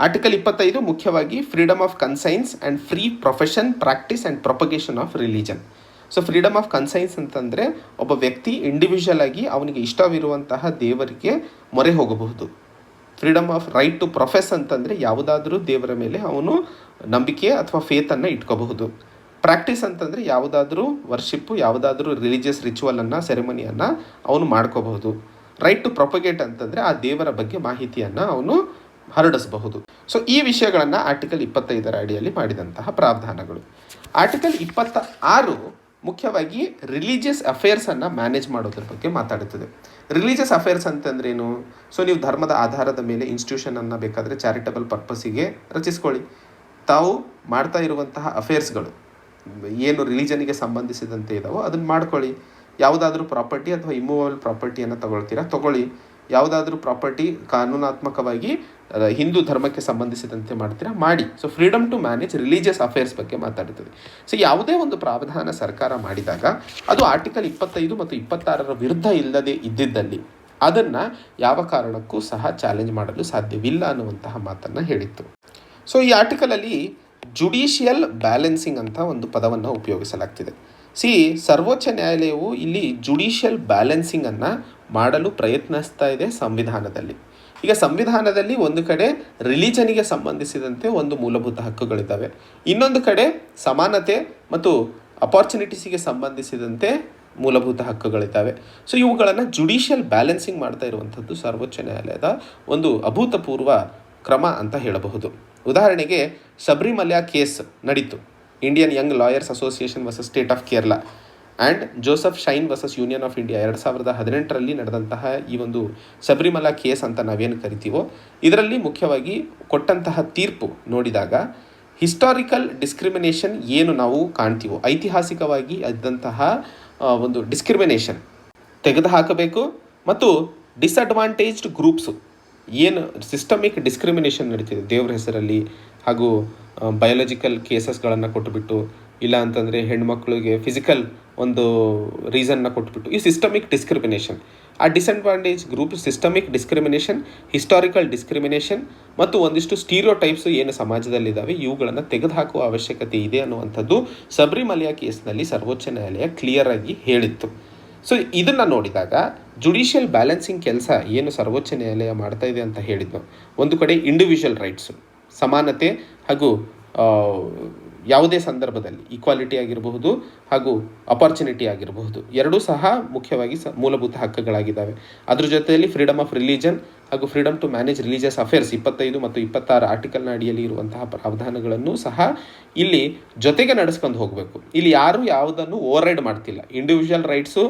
ಆರ್ಟಿಕಲ್ 25 ಮುಖ್ಯವಾಗಿ freedom of conscience and free profession, practice and propagation of religion. So freedom of conscience ಅಂತಂದರೆ ಒಬ್ಬ ವ್ಯಕ್ತಿ ಇಂಡಿವಿಜುವಲ್ ಆಗಿ ಅವನಿಗೆ ಇಷ್ಟವಿರುವಂತಹ ದೇವರಿಗೆ ಮೊರೆ ಹೋಗಬಹುದು. Freedom of right to profess ಅಂತಂದರೆ ಯಾವುದಾದ್ರೂ ದೇವರ ಮೇಲೆ ಅವನು ನಂಬಿಕೆ ಅಥವಾ ಫೇತನ್ನು ಇಟ್ಕೋಬಹುದು. ಪ್ರಾಕ್ಟೀಸ್ ಅಂತಂದರೆ ಯಾವುದಾದ್ರೂ ವರ್ಷಿಪ್ಪು, ಯಾವುದಾದ್ರೂ ರಿಲಿಜಿಯಸ್ ರಿಚುವಲನ್ನು, ಸೆರೆಮನಿಯನ್ನು ಅವನು ಮಾಡ್ಕೋಬಹುದು. ರೈಟ್ ಟು ಪ್ರೊಪಗೇಟ್ ಅಂತಂದರೆ ಆ ದೇವರ ಬಗ್ಗೆ ಮಾಹಿತಿಯನ್ನು ಅವನು ಹರಡಿಸಬಹುದು. ಸೊ ಈ ವಿಷಯಗಳನ್ನು ಆರ್ಟಿಕಲ್ 25ರ ಅಡಿಯಲ್ಲಿ ಮಾಡಿದಂತಹ ಪ್ರಾವಧಾನಗಳು. ಆರ್ಟಿಕಲ್ 26 ಮುಖ್ಯವಾಗಿ ರಿಲಿಜಿಯಸ್ ಅಫೇರ್ಸನ್ನು ಮ್ಯಾನೇಜ್ ಮಾಡೋದ್ರ ಬಗ್ಗೆ ಮಾತಾಡುತ್ತದೆ. ರಿಲಿಜಿಯಸ್ ಅಫೇರ್ಸ್ ಅಂತಂದ್ರೇನು? ಸೊ ನೀವು ಧರ್ಮದ ಆಧಾರದ ಮೇಲೆ ಇನ್ಸ್ಟಿಟ್ಯೂಷನನ್ನು ಬೇಕಾದರೆ ಚಾರಿಟಬಲ್ ಪರ್ಪಸ್ಸಿಗೆ ರಚಿಸ್ಕೊಳ್ಳಿ. ತಾವು ಮಾಡ್ತಾ ಇರುವಂತಹ ಅಫೇರ್ಸ್ಗಳು ಏನು ರಿಲಿಜನಿಗೆ ಸಂಬಂಧಿಸಿದಂತೆ ಇದ್ದಾವೋ ಅದನ್ನು ಮಾಡ್ಕೊಳ್ಳಿ. ಯಾವುದಾದ್ರೂ ಪ್ರಾಪರ್ಟಿ ಅಥವಾ ಇಮ್ಮೂವಬಲ್ ಪ್ರಾಪರ್ಟಿಯನ್ನು ತಗೊಳ್ಳಿ. ಯಾವುದಾದ್ರೂ ಪ್ರಾಪರ್ಟಿ ಕಾನೂನಾತ್ಮಕವಾಗಿ ಹಿಂದೂ ಧರ್ಮಕ್ಕೆ ಸಂಬಂಧಿಸಿದಂತೆ ಮಾಡ್ತೀರಾ, ಮಾಡಿ. So freedom to manage religious affairs ಬಗ್ಗೆ ಮಾತಾಡುತ್ತದೆ. ಸೊ ಯಾವುದೇ ಒಂದು ಪ್ರಾವಧಾನ ಸರ್ಕಾರ ಮಾಡಿದಾಗ ಅದು ಆರ್ಟಿಕಲ್ 25 ಮತ್ತು 26ರ ವಿರುದ್ಧ ಇಲ್ಲದೆ ಇದ್ದಿದ್ದಲ್ಲಿ ಅದನ್ನು ಯಾವ ಕಾರಣಕ್ಕೂ ಸಹ ಚಾಲೆಂಜ್ ಮಾಡಲು ಸಾಧ್ಯವಿಲ್ಲ ಅನ್ನುವಂತಹ ಮಾತನ್ನು ಹೇಳಿತ್ತು. ಸೊ ಈ ಆರ್ಟಿಕಲಲ್ಲಿ ಜುಡಿಷಿಯಲ್ ಬ್ಯಾಲೆನ್ಸಿಂಗ್ ಅಂತ ಒಂದು ಪದವನ್ನು ಉಪಯೋಗಿಸಲಾಗ್ತಿದೆ. ಸರ್ವೋಚ್ಚ ನ್ಯಾಯಾಲಯವು ಇಲ್ಲಿ ಜುಡಿಷಿಯಲ್ ಬ್ಯಾಲೆನ್ಸಿಂಗನ್ನು ಮಾಡಲು ಪ್ರಯತ್ನಿಸ್ತಾ ಇದೆ ಸಂವಿಧಾನದಲ್ಲಿ. ಈಗ ಸಂವಿಧಾನದಲ್ಲಿ ಒಂದು ಕಡೆ ರಿಲಿಜನಿಗೆ ಸಂಬಂಧಿಸಿದಂತೆ ಒಂದು ಮೂಲಭೂತ ಹಕ್ಕುಗಳಿದ್ದಾವೆ, ಇನ್ನೊಂದು ಕಡೆ ಸಮಾನತೆ ಮತ್ತು ಅಪಾರ್ಚುನಿಟೀಸಿಗೆ ಸಂಬಂಧಿಸಿದಂತೆ ಮೂಲಭೂತ ಹಕ್ಕುಗಳಿದ್ದಾವೆ. ಸೊ ಇವುಗಳನ್ನು ಜುಡಿಷಿಯಲ್ ಬ್ಯಾಲೆನ್ಸಿಂಗ್ ಮಾಡ್ತಾ ಇರುವಂಥದ್ದು ಸರ್ವೋಚ್ಚ ನ್ಯಾಯಾಲಯದ ಒಂದು ಅಭೂತಪೂರ್ವ ಕ್ರಮ ಅಂತ ಹೇಳಬಹುದು. ಉದಾಹರಣೆಗೆ ಶಬರಿಮಲೆ ಕೇಸ್ ನಡೀತು. Indian young lawyers association versus state of Kerala and Joseph Shine versus union of India 2018ರಲ್ಲಿ ನಡೆದಂತಹ ಈ ಒಂದು ಶಬರಿಮಲಾ ಕೇಸ್ ಅಂತ ನಾವೇನು ಕರಿತೀವೋ ಇದರಲ್ಲಿ ಮುಖ್ಯವಾಗಿ ಕೊಟ್ಟಂತಹ ತೀರ್ಪು ನೋಡಿದಾಗ ಹಿಸ್ಟಾರಿಕಲ್ ಡಿಸ್ಕ್ರಿಮಿನೇಷನ್ ಏನು ನಾವು ಕಾಣ್ತೀವೋ, ಐತಿಹಾಸಿಕವಾಗಿ ಇದ್ದಂತಹ ಒಂದು ಡಿಸ್ಕ್ರಿಮಿನೇಷನ್ ತೆಗೆದುಹಾಕಬೇಕು ಮತ್ತು ಡಿಸ್ಅಡ್ವಾಂಟೇಜ್ಡ್ ಗ್ರೂಪ್ಸು ಏನು ಸಿಸ್ಟಮಿಕ್ ಡಿಸ್ಕ್ರಿಮಿನೇಷನ್ ನಡೀತಿದೆ ದೇವ್ರ ಹೆಸರಲ್ಲಿ ಹಾಗೂ ಬಯೋಲಜಿಕಲ್ ಕೇಸಸ್ಗಳನ್ನು ಕೊಟ್ಟುಬಿಟ್ಟು, ಇಲ್ಲ ಅಂತಂದರೆ ಹೆಣ್ಮಕ್ಳಿಗೆ ಫಿಸಿಕಲ್ ಒಂದು ರೀಸನ್ನ ಕೊಟ್ಬಿಟ್ಟು ಈ ಸಿಸ್ಟಮಿಕ್ ಡಿಸ್ಕ್ರಿಮಿನೇಷನ್, ಆ disadvantage group systemic discrimination, historical discrimination ಮತ್ತು ಒಂದಿಷ್ಟು ಸ್ಟೀರಿಯೋಟೈಪ್ಸು ಏನು ಸಮಾಜದಲ್ಲಿದ್ದಾವೆ ಇವುಗಳನ್ನು ತೆಗೆದುಹಾಕುವ ಅವಶ್ಯಕತೆ ಇದೆ ಅನ್ನುವಂಥದ್ದು ಶಬರಿಮಲೆಯ ಕೇಸ್ನಲ್ಲಿ ಸರ್ವೋಚ್ಚ ನ್ಯಾಯಾಲಯ ಕ್ಲಿಯರ್ ಆಗಿ ಹೇಳಿತ್ತು. ಸೊ ಇದನ್ನು ನೋಡಿದಾಗ ಜುಡಿಷಿಯಲ್ ಬ್ಯಾಲೆನ್ಸಿಂಗ್ ಕೆಲಸ ಏನು ಸರ್ವೋಚ್ಚ ನ್ಯಾಯಾಲಯ ಮಾಡ್ತಾ ಇದೆ ಅಂತ ಹೇಳಿದ್ದು, ಒಂದು ಕಡೆ ಇಂಡಿವಿಜುವಲ್ ರೈಟ್ಸು, ಸಮಾನತೆ ಹಾಗೂ ಯಾವುದೇ ಸಂದರ್ಭದಲ್ಲಿ ಈಕ್ವಾಲಿಟಿ ಆಗಿರಬಹುದು ಹಾಗೂ ಅಪಾರ್ಚುನಿಟಿ ಆಗಿರಬಹುದು, ಎರಡೂ ಸಹ ಮುಖ್ಯವಾಗಿ ಮೂಲಭೂತ ಹಕ್ಕುಗಳಾಗಿದ್ದಾವೆ. ಅದ್ರ ಜೊತೆಯಲ್ಲಿ ಫ್ರೀಡಮ್ ಆಫ್ ರಿಲಿಜನ್ ಹಾಗೂ freedom to manage religious affairs 25 ಮತ್ತು 26 ಆರ್ಟಿಕಲ್ನ ಅಡಿಯಲ್ಲಿ ಇರುವಂತಹ ಪ್ರಾವಧಾನಗಳನ್ನು ಸಹ ಇಲ್ಲಿ ಜೊತೆಗೆ ನಡೆಸ್ಕೊಂಡು ಹೋಗಬೇಕು. ಇಲ್ಲಿ ಯಾರೂ ಯಾವುದನ್ನು ಓವರ್ರೈಡ್ ಮಾಡ್ತಿಲ್ಲ. ಇಂಡಿವಿಜುವಲ್ ರೈಟ್ಸು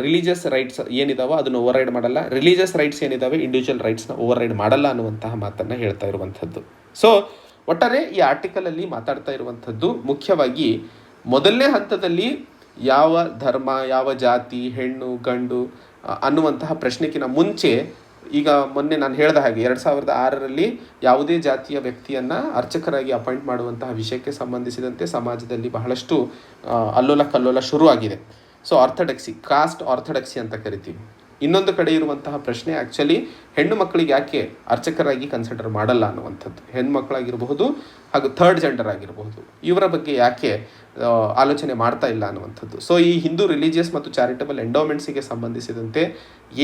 ರಿಲಿಜಿಯಸ್ ರೈಟ್ಸ್ ಏನಿದಾವೋ ಅದನ್ನು ಓವರ್ರೈಡ್ ಮಾಡಲ್ಲ, ರಿಲಿಜಿಯಸ್ ರೈಟ್ಸ್ ಏನಿದಾವೆ ಇಂಡಿವಿಜುವಲ್ ರೈಟ್ಸ್ನ ಓವರ್ರೈಡ್ ಮಾಡಲ್ಲ ಅನ್ನುವಂತಹ ಮಾತನ್ನು ಹೇಳ್ತಾ ಇರುವಂಥದ್ದು. ಸೊ ಒಟ್ಟಾರೆ ಈ ಆರ್ಟಿಕಲಲ್ಲಿ ಮಾತಾಡ್ತಾ ಇರುವಂಥದ್ದು ಮುಖ್ಯವಾಗಿ ಮೊದಲನೇ ಹಂತದಲ್ಲಿ ಯಾವ ಧರ್ಮ, ಯಾವ ಜಾತಿ, ಹೆಣ್ಣು ಗಂಡು ಅನ್ನುವಂತಹ ಪ್ರಶ್ನೆಗಿಂತ ಮುಂಚೆ, ಈಗ ಮೊನ್ನೆ ನಾನು ಹೇಳಿದ ಹಾಗೆ 2006ರಲ್ಲಿ ಯಾವುದೇ ಜಾತಿಯ ವ್ಯಕ್ತಿಯನ್ನು ಅರ್ಚಕರಾಗಿ ಅಪಾಯಿಂಟ್ ಮಾಡುವಂತಹ ವಿಷಯಕ್ಕೆ ಸಂಬಂಧಿಸಿದಂತೆ ಸಮಾಜದಲ್ಲಿ ಬಹಳಷ್ಟು ಅಲ್ಲೋಲ ಕಲ್ಲೋಲ ಶುರುವಾಗಿದೆ. ಸೊ ಆರ್ಥೋಡಕ್ಸಿ, ಕಾಸ್ಟ್ ಆರ್ಥೋಡಕ್ಸಿ ಅಂತ ಕರಿತೀವಿ. ಇನ್ನೊಂದು ಕಡೆ ಇರುವಂತಹ ಪ್ರಶ್ನೆ ಆ್ಯಕ್ಚುಲಿ ಹೆಣ್ಣು ಮಕ್ಕಳಿಗೆ ಯಾಕೆ ಅರ್ಚಕರಾಗಿ ಕನ್ಸಿಡರ್ ಮಾಡಲ್ಲ ಅನ್ನುವಂಥದ್ದು. ಹೆಣ್ಣು ಮಕ್ಕಳಾಗಿರಬಹುದು ಹಾಗೂ ಥರ್ಡ್ ಜೆಂಡರ್ ಆಗಿರಬಹುದು, ಇವರ ಬಗ್ಗೆ ಯಾಕೆ ಆಲೋಚನೆ ಮಾಡ್ತಾ ಇಲ್ಲ ಅನ್ನುವಂಥದ್ದು. ಸೊ ಈ ಹಿಂದೂ ರಿಲಿಜಿಯಸ್ ಮತ್ತು ಚಾರಿಟಬಲ್ ಎಂಡೋಮೆಂಟ್ಸಿಗೆ ಸಂಬಂಧಿಸಿದಂತೆ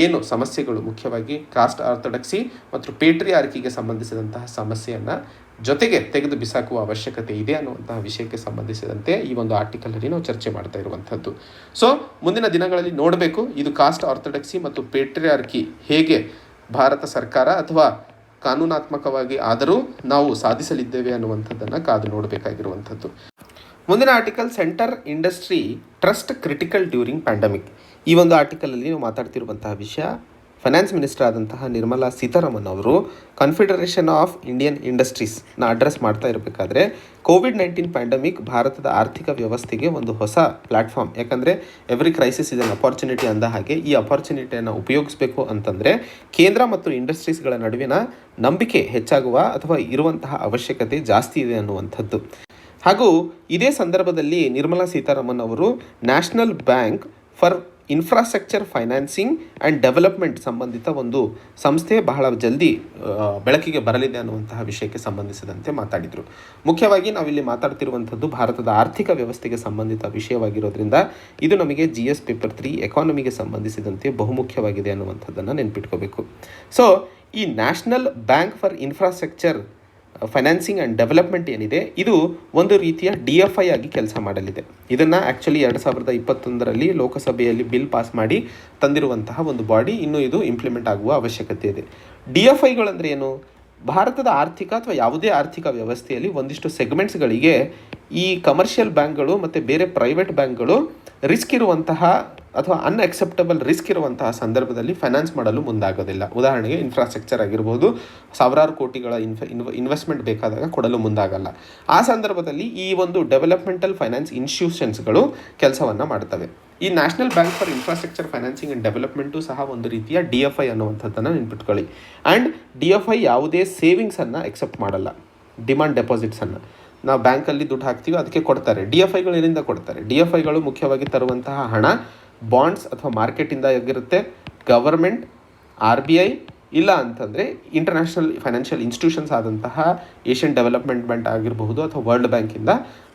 ಏನು ಸಮಸ್ಯೆಗಳು, ಮುಖ್ಯವಾಗಿ ಕಾಸ್ಟ್ ಆರ್ಥೋಡಕ್ಸಿ ಮತ್ತು ಪೇಟ್ರಿಯಾರ್ಕಿಗೆ ಸಂಬಂಧಿಸಿದಂತಹ ಸಮಸ್ಯೆಯನ್ನು ಜೊತೆಗೆ ತೆಗೆದು ಬಿಸಾಕುವ ಅವಶ್ಯಕತೆ ಇದೆ ಅನ್ನುವಂತಹ ವಿಷಯಕ್ಕೆ ಸಂಬಂಧಿಸಿದಂತೆ ಈ ಒಂದು ಆರ್ಟಿಕಲಲ್ಲಿ ನಾವು ಚರ್ಚೆ ಮಾಡ್ತಾ ಇರುವಂಥದ್ದು. ಸೊ ಮುಂದಿನ ದಿನಗಳಲ್ಲಿ ನೋಡಬೇಕು ಇದು ಕಾಸ್ಟ್ ಆರ್ಥೋಡಕ್ಸಿ ಮತ್ತು ಪೇಟ್ರಿಯಾರ್ಕಿ ಹೇಗೆ ಭಾರತ ಸರ್ಕಾರ ಅಥವಾ ಕಾನೂನಾತ್ಮಕವಾಗಿ ಆದರೂ ನಾವು ಸಾಧಿಸಲಿದ್ದೇವೆ ಅನ್ನುವಂಥದ್ದನ್ನು ಕಾದು ನೋಡಬೇಕಾಗಿರುವಂಥದ್ದು. ಮುಂದಿನ article centre industry trust critical during pandemic. ಈ ಒಂದು ಆರ್ಟಿಕಲಲ್ಲಿ ನಾವು ಮಾತಾಡ್ತಿರುವಂತಹ ವಿಷಯ ಫೈನಾನ್ಸ್ ಮಿನಿಸ್ಟರ್ ಆದಂತಹ ನಿರ್ಮಲಾ ಸೀತಾರಾಮನ್ ಅವರು ಕಾನ್ಫೆಡರೇಷನ್ ಆಫ್ ಇಂಡಿಯನ್ ಇಂಡಸ್ಟ್ರೀಸ್ನ ಅಡ್ರೆಸ್ ಮಾಡ್ತಾ ಇರಬೇಕಾದ್ರೆ ಕೋವಿಡ್-19 ಪ್ಯಾಂಡಮಿಕ್ ಭಾರತದ ಆರ್ಥಿಕ ವ್ಯವಸ್ಥೆಗೆ ಒಂದು ಹೊಸ ಪ್ಲ್ಯಾಟ್ಫಾರ್ಮ್, ಯಾಕಂದರೆ ಎವ್ರಿ ಕ್ರೈಸಿಸ್ ಇದೆ ಅಪಾರ್ಚುನಿಟಿ ಅಂದ ಹಾಗೆ ಈ ಅಪಾರ್ಚುನಿಟಿಯನ್ನು ಉಪಯೋಗಿಸಬೇಕು ಅಂತಂದರೆ ಕೇಂದ್ರ ಮತ್ತು ಇಂಡಸ್ಟ್ರೀಸ್ಗಳ ನಡುವಿನ ನಂಬಿಕೆ ಹೆಚ್ಚಾಗುವ ಅಥವಾ ಇರುವಂತಹ ಅವಶ್ಯಕತೆ ಜಾಸ್ತಿ ಇದೆ ಅನ್ನುವಂಥದ್ದು. ಹಾಗೂ ಇದೇ ಸಂದರ್ಭದಲ್ಲಿ ನಿರ್ಮಲಾ ಸೀತಾರಾಮನ್ ಅವರು national bank for infrastructure financing and development ಸಂಬಂಧಿತ ಒಂದು ಸಂಸ್ಥೆ ಬಹಳ ಜಲ್ದಿ ಬೆಳಕಿಗೆ ಬರಲಿದೆ ಅನ್ನುವಂತಹ ವಿಷಯಕ್ಕೆ ಸಂಬಂಧಿಸಿದಂತೆ ಮಾತಾಡಿದರು. ಮುಖ್ಯವಾಗಿ ನಾವಿಲ್ಲಿ ಮಾತಾಡ್ತಿರುವಂಥದ್ದು ಭಾರತದ ಆರ್ಥಿಕ ವ್ಯವಸ್ಥೆಗೆ ಸಂಬಂಧಿತ ವಿಷಯವಾಗಿರೋದ್ರಿಂದ ಇದು ನಮಗೆ GS ಪೇಪರ್ 3 ಎಕಾನಮಿಗೆ ಸಂಬಂಧಿಸಿದಂತೆ ಬಹುಮುಖ್ಯವಾಗಿದೆ ಅನ್ನುವಂಥದ್ದನ್ನು ನೆನ್ಪಿಟ್ಕೋಬೇಕು. ಸೊ ಈ national bank for infrastructure financing and development ಏನಿದೆ ಇದು ಒಂದು ರೀತಿಯ DFI ಆಗಿ ಕೆಲಸ ಮಾಡಲಿದೆ. ಇದನ್ನು ಆ್ಯಕ್ಚುಲಿ 2021ರಲ್ಲಿ ಲೋಕಸಭೆಯಲ್ಲಿ ಬಿಲ್ ಪಾಸ್ ಮಾಡಿ ತಂದಿರುವಂತಹ ಒಂದು ಬಾಡಿ, ಇನ್ನೂ ಇದು ಇಂಪ್ಲಿಮೆಂಟ್ ಆಗುವ ಅವಶ್ಯಕತೆ ಇದೆ. DFIಗಳಂದರೆ ಏನು? ಭಾರತದ ಆರ್ಥಿಕ ಅಥವಾ ಯಾವುದೇ ಆರ್ಥಿಕ ವ್ಯವಸ್ಥೆಯಲ್ಲಿ ಒಂದಿಷ್ಟು ಸೆಗ್ಮೆಂಟ್ಸ್ಗಳಿಗೆ ಈ ಕಮರ್ಷಿಯಲ್ ಬ್ಯಾಂಕ್ಗಳು ಮತ್ತು ಬೇರೆ ಪ್ರೈವೇಟ್ ಬ್ಯಾಂಕ್ಗಳು ರಿಸ್ಕ್ ಇರುವಂತಹ ಅಥವಾ ಅನ್ಅಕ್ಸೆಪ್ಟಬಲ್ ರಿಸ್ಕ್ ಇರುವಂತಹ ಸಂದರ್ಭದಲ್ಲಿ ಫೈನಾನ್ಸ್ ಮಾಡಲು ಮುಂದಾಗೋದಿಲ್ಲ. ಉದಾಹರಣೆಗೆ ಇನ್ಫ್ರಾಸ್ಟ್ರಕ್ಚರ್ ಆಗಿರ್ಬೋದು, ಸಾವಿರಾರು ಕೋಟಿಗಳ ಇನ್ವೆಸ್ಟ್ಮೆಂಟ್ ಬೇಕಾದಾಗ ಕೊಡಲು ಮುಂದಾಗಲ್ಲ. ಆ ಸಂದರ್ಭದಲ್ಲಿ ಈ ಒಂದು ಡೆವಲಪ್ಮೆಂಟಲ್ ಫೈನಾನ್ಸ್ ಇನ್ಸ್ಟಿಟ್ಯೂಷನ್ಸ್ಗಳು ಕೆಲಸವನ್ನು ಮಾಡ್ತವೆ. ಈ national bank for infrastructure financing and development ಸಹ ಒಂದು ರೀತಿಯ DFI ಅನ್ನುವಂಥದ್ದನ್ನು ನೆನ್ಪಿಟ್ಕೊಳ್ಳಿ. ಆ್ಯಂಡ್ DFI ಯಾವುದೇ ಸೇವಿಂಗ್ಸನ್ನು ಎಕ್ಸೆಪ್ಟ್ ಮಾಡಲ್ಲ, ಡಿಮಾಂಡ್ ಡೆಪಾಸಿಟ್ಸನ್ನು ನಾವು ಬ್ಯಾಂಕಲ್ಲಿ ದುಡ್ಡು ಹಾಕ್ತೀವಿ ಅದಕ್ಕೆ ಕೊಡ್ತಾರೆ. DFIಗಳು ಏನಿಂದ ಕೊಡ್ತಾರೆ? DFIಗಳು ಮುಖ್ಯವಾಗಿ ತರುವಂತಹ ಹಣ ಬಾಂಡ್ಸ್ ಅಥವಾ ಮಾರ್ಕೆಟಿಂದ ಆಗಿರುತ್ತೆ, ಗವರ್ಮೆಂಟ್, RBI ಇಲ್ಲ ಅಂತಂದರೆ ಇಂಟರ್ನ್ಯಾಷನಲ್ ಫೈನಾನ್ಷಿಯಲ್ ಇನ್ಸ್ಟಿಟ್ಯೂಷನ್ಸ್ ಆದಂತಹ ಏಷ್ಯನ್ ಡೆವಲಪ್ಮೆಂಟ್ ಬ್ಯಾಂಕ್ ಆಗಿರಬಹುದು ಅಥವಾ ವರ್ಲ್ಡ್ ಬ್ಯಾಂಕಿಂದ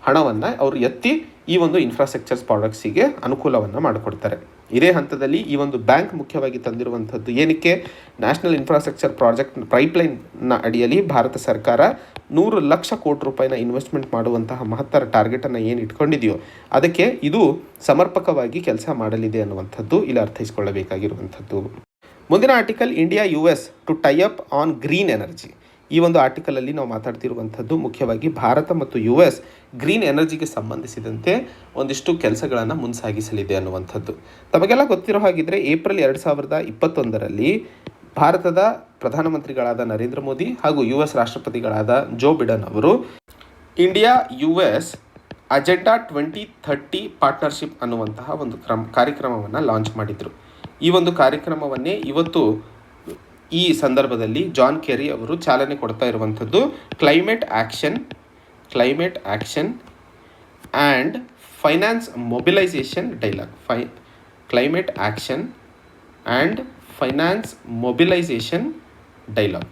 ಹಣವನ್ನು ಅವರು ಎತ್ತಿ ಈ ಒಂದು ಇನ್ಫ್ರಾಸ್ಟ್ರಕ್ಚರ್ಸ್ ಪ್ರಾಡಕ್ಟ್ಸಿಗೆ ಅನುಕೂಲವನ್ನು ಮಾಡಿಕೊಡ್ತಾರೆ. ಇದೇ ಹಂತದಲ್ಲಿ ಈ ಒಂದು ಬ್ಯಾಂಕ್ ಮುಖ್ಯವಾಗಿ ತಂದಿರುವಂಥದ್ದು ಏನಕ್ಕೆ, ನ್ಯಾಷನಲ್ ಇನ್ಫ್ರಾಸ್ಟ್ರಕ್ಚರ್ ಪ್ರಾಜೆಕ್ಟ್ ಪೈಪ್ಲೈನ್ನ ಅಡಿಯಲ್ಲಿ ಭಾರತ ಸರ್ಕಾರ 100 ಲಕ್ಷ ಕೋಟಿ ರೂಪಾಯಿನ ಇನ್ವೆಸ್ಟ್ಮೆಂಟ್ ಮಾಡುವಂತಹ ಮಹತ್ತರ ಟಾರ್ಗೆಟನ್ನು ಏನು ಇಟ್ಕೊಂಡಿದೆಯೋ ಅದಕ್ಕೆ ಇದು ಸಮರ್ಪಕವಾಗಿ ಕೆಲಸ ಮಾಡಲಿದೆ ಅನ್ನುವಂಥದ್ದು ಇಲ್ಲಿ ಅರ್ಥೈಸ್ಕೊಳ್ಳಬೇಕಾಗಿರುವಂಥದ್ದು. ಮುಂದಿನ article, India US to tie up on green energy. ಈ ಒಂದು ಆರ್ಟಿಕಲಲ್ಲಿ ನಾವು ಮಾತಾಡ್ತಿರುವಂಥದ್ದು ಮುಖ್ಯವಾಗಿ ಭಾರತ ಮತ್ತು US ಗ್ರೀನ್ ಎನರ್ಜಿಗೆ ಸಂಬಂಧಿಸಿದಂತೆ ಒಂದಿಷ್ಟು ಕೆಲಸಗಳನ್ನು ಮುನ್ಸಾಗಿಸಲಿದೆ ಅನ್ನುವಂಥದ್ದು. ತಮಗೆಲ್ಲ ಗೊತ್ತಿರೋ ಹಾಗಿದ್ರೆ ಏಪ್ರಿಲ್ 2021ರಲ್ಲಿ ಭಾರತದ ಪ್ರಧಾನಮಂತ್ರಿಗಳಾದ ನರೇಂದ್ರ ಮೋದಿ ಹಾಗೂ US ರಾಷ್ಟ್ರಪತಿಗಳಾದ ಜೋ ಬಿಡನ್ ಅವರು ಇಂಡಿಯಾ US ಅಜೆಂಡಾ 2030 ಪಾರ್ಟ್ನರ್ಶಿಪ್ ಅನ್ನುವಂತಹ ಒಂದು ಕಾರ್ಯಕ್ರಮವನ್ನು ಲಾಂಚ್ ಮಾಡಿದರು. ಈ ಒಂದು ಕಾರ್ಯಕ್ರಮವನ್ನೇ ಇವತ್ತು ಈ ಸಂದರ್ಭದಲ್ಲಿ ಜಾನ್ ಕೆರಿ ಅವರು ಚಾಲನೆ ಕೊಡ್ತಾ ಇರುವಂಥದ್ದು. Climate action and finance mobilisation dialogue. Climate action and finance mobilisation dialogue.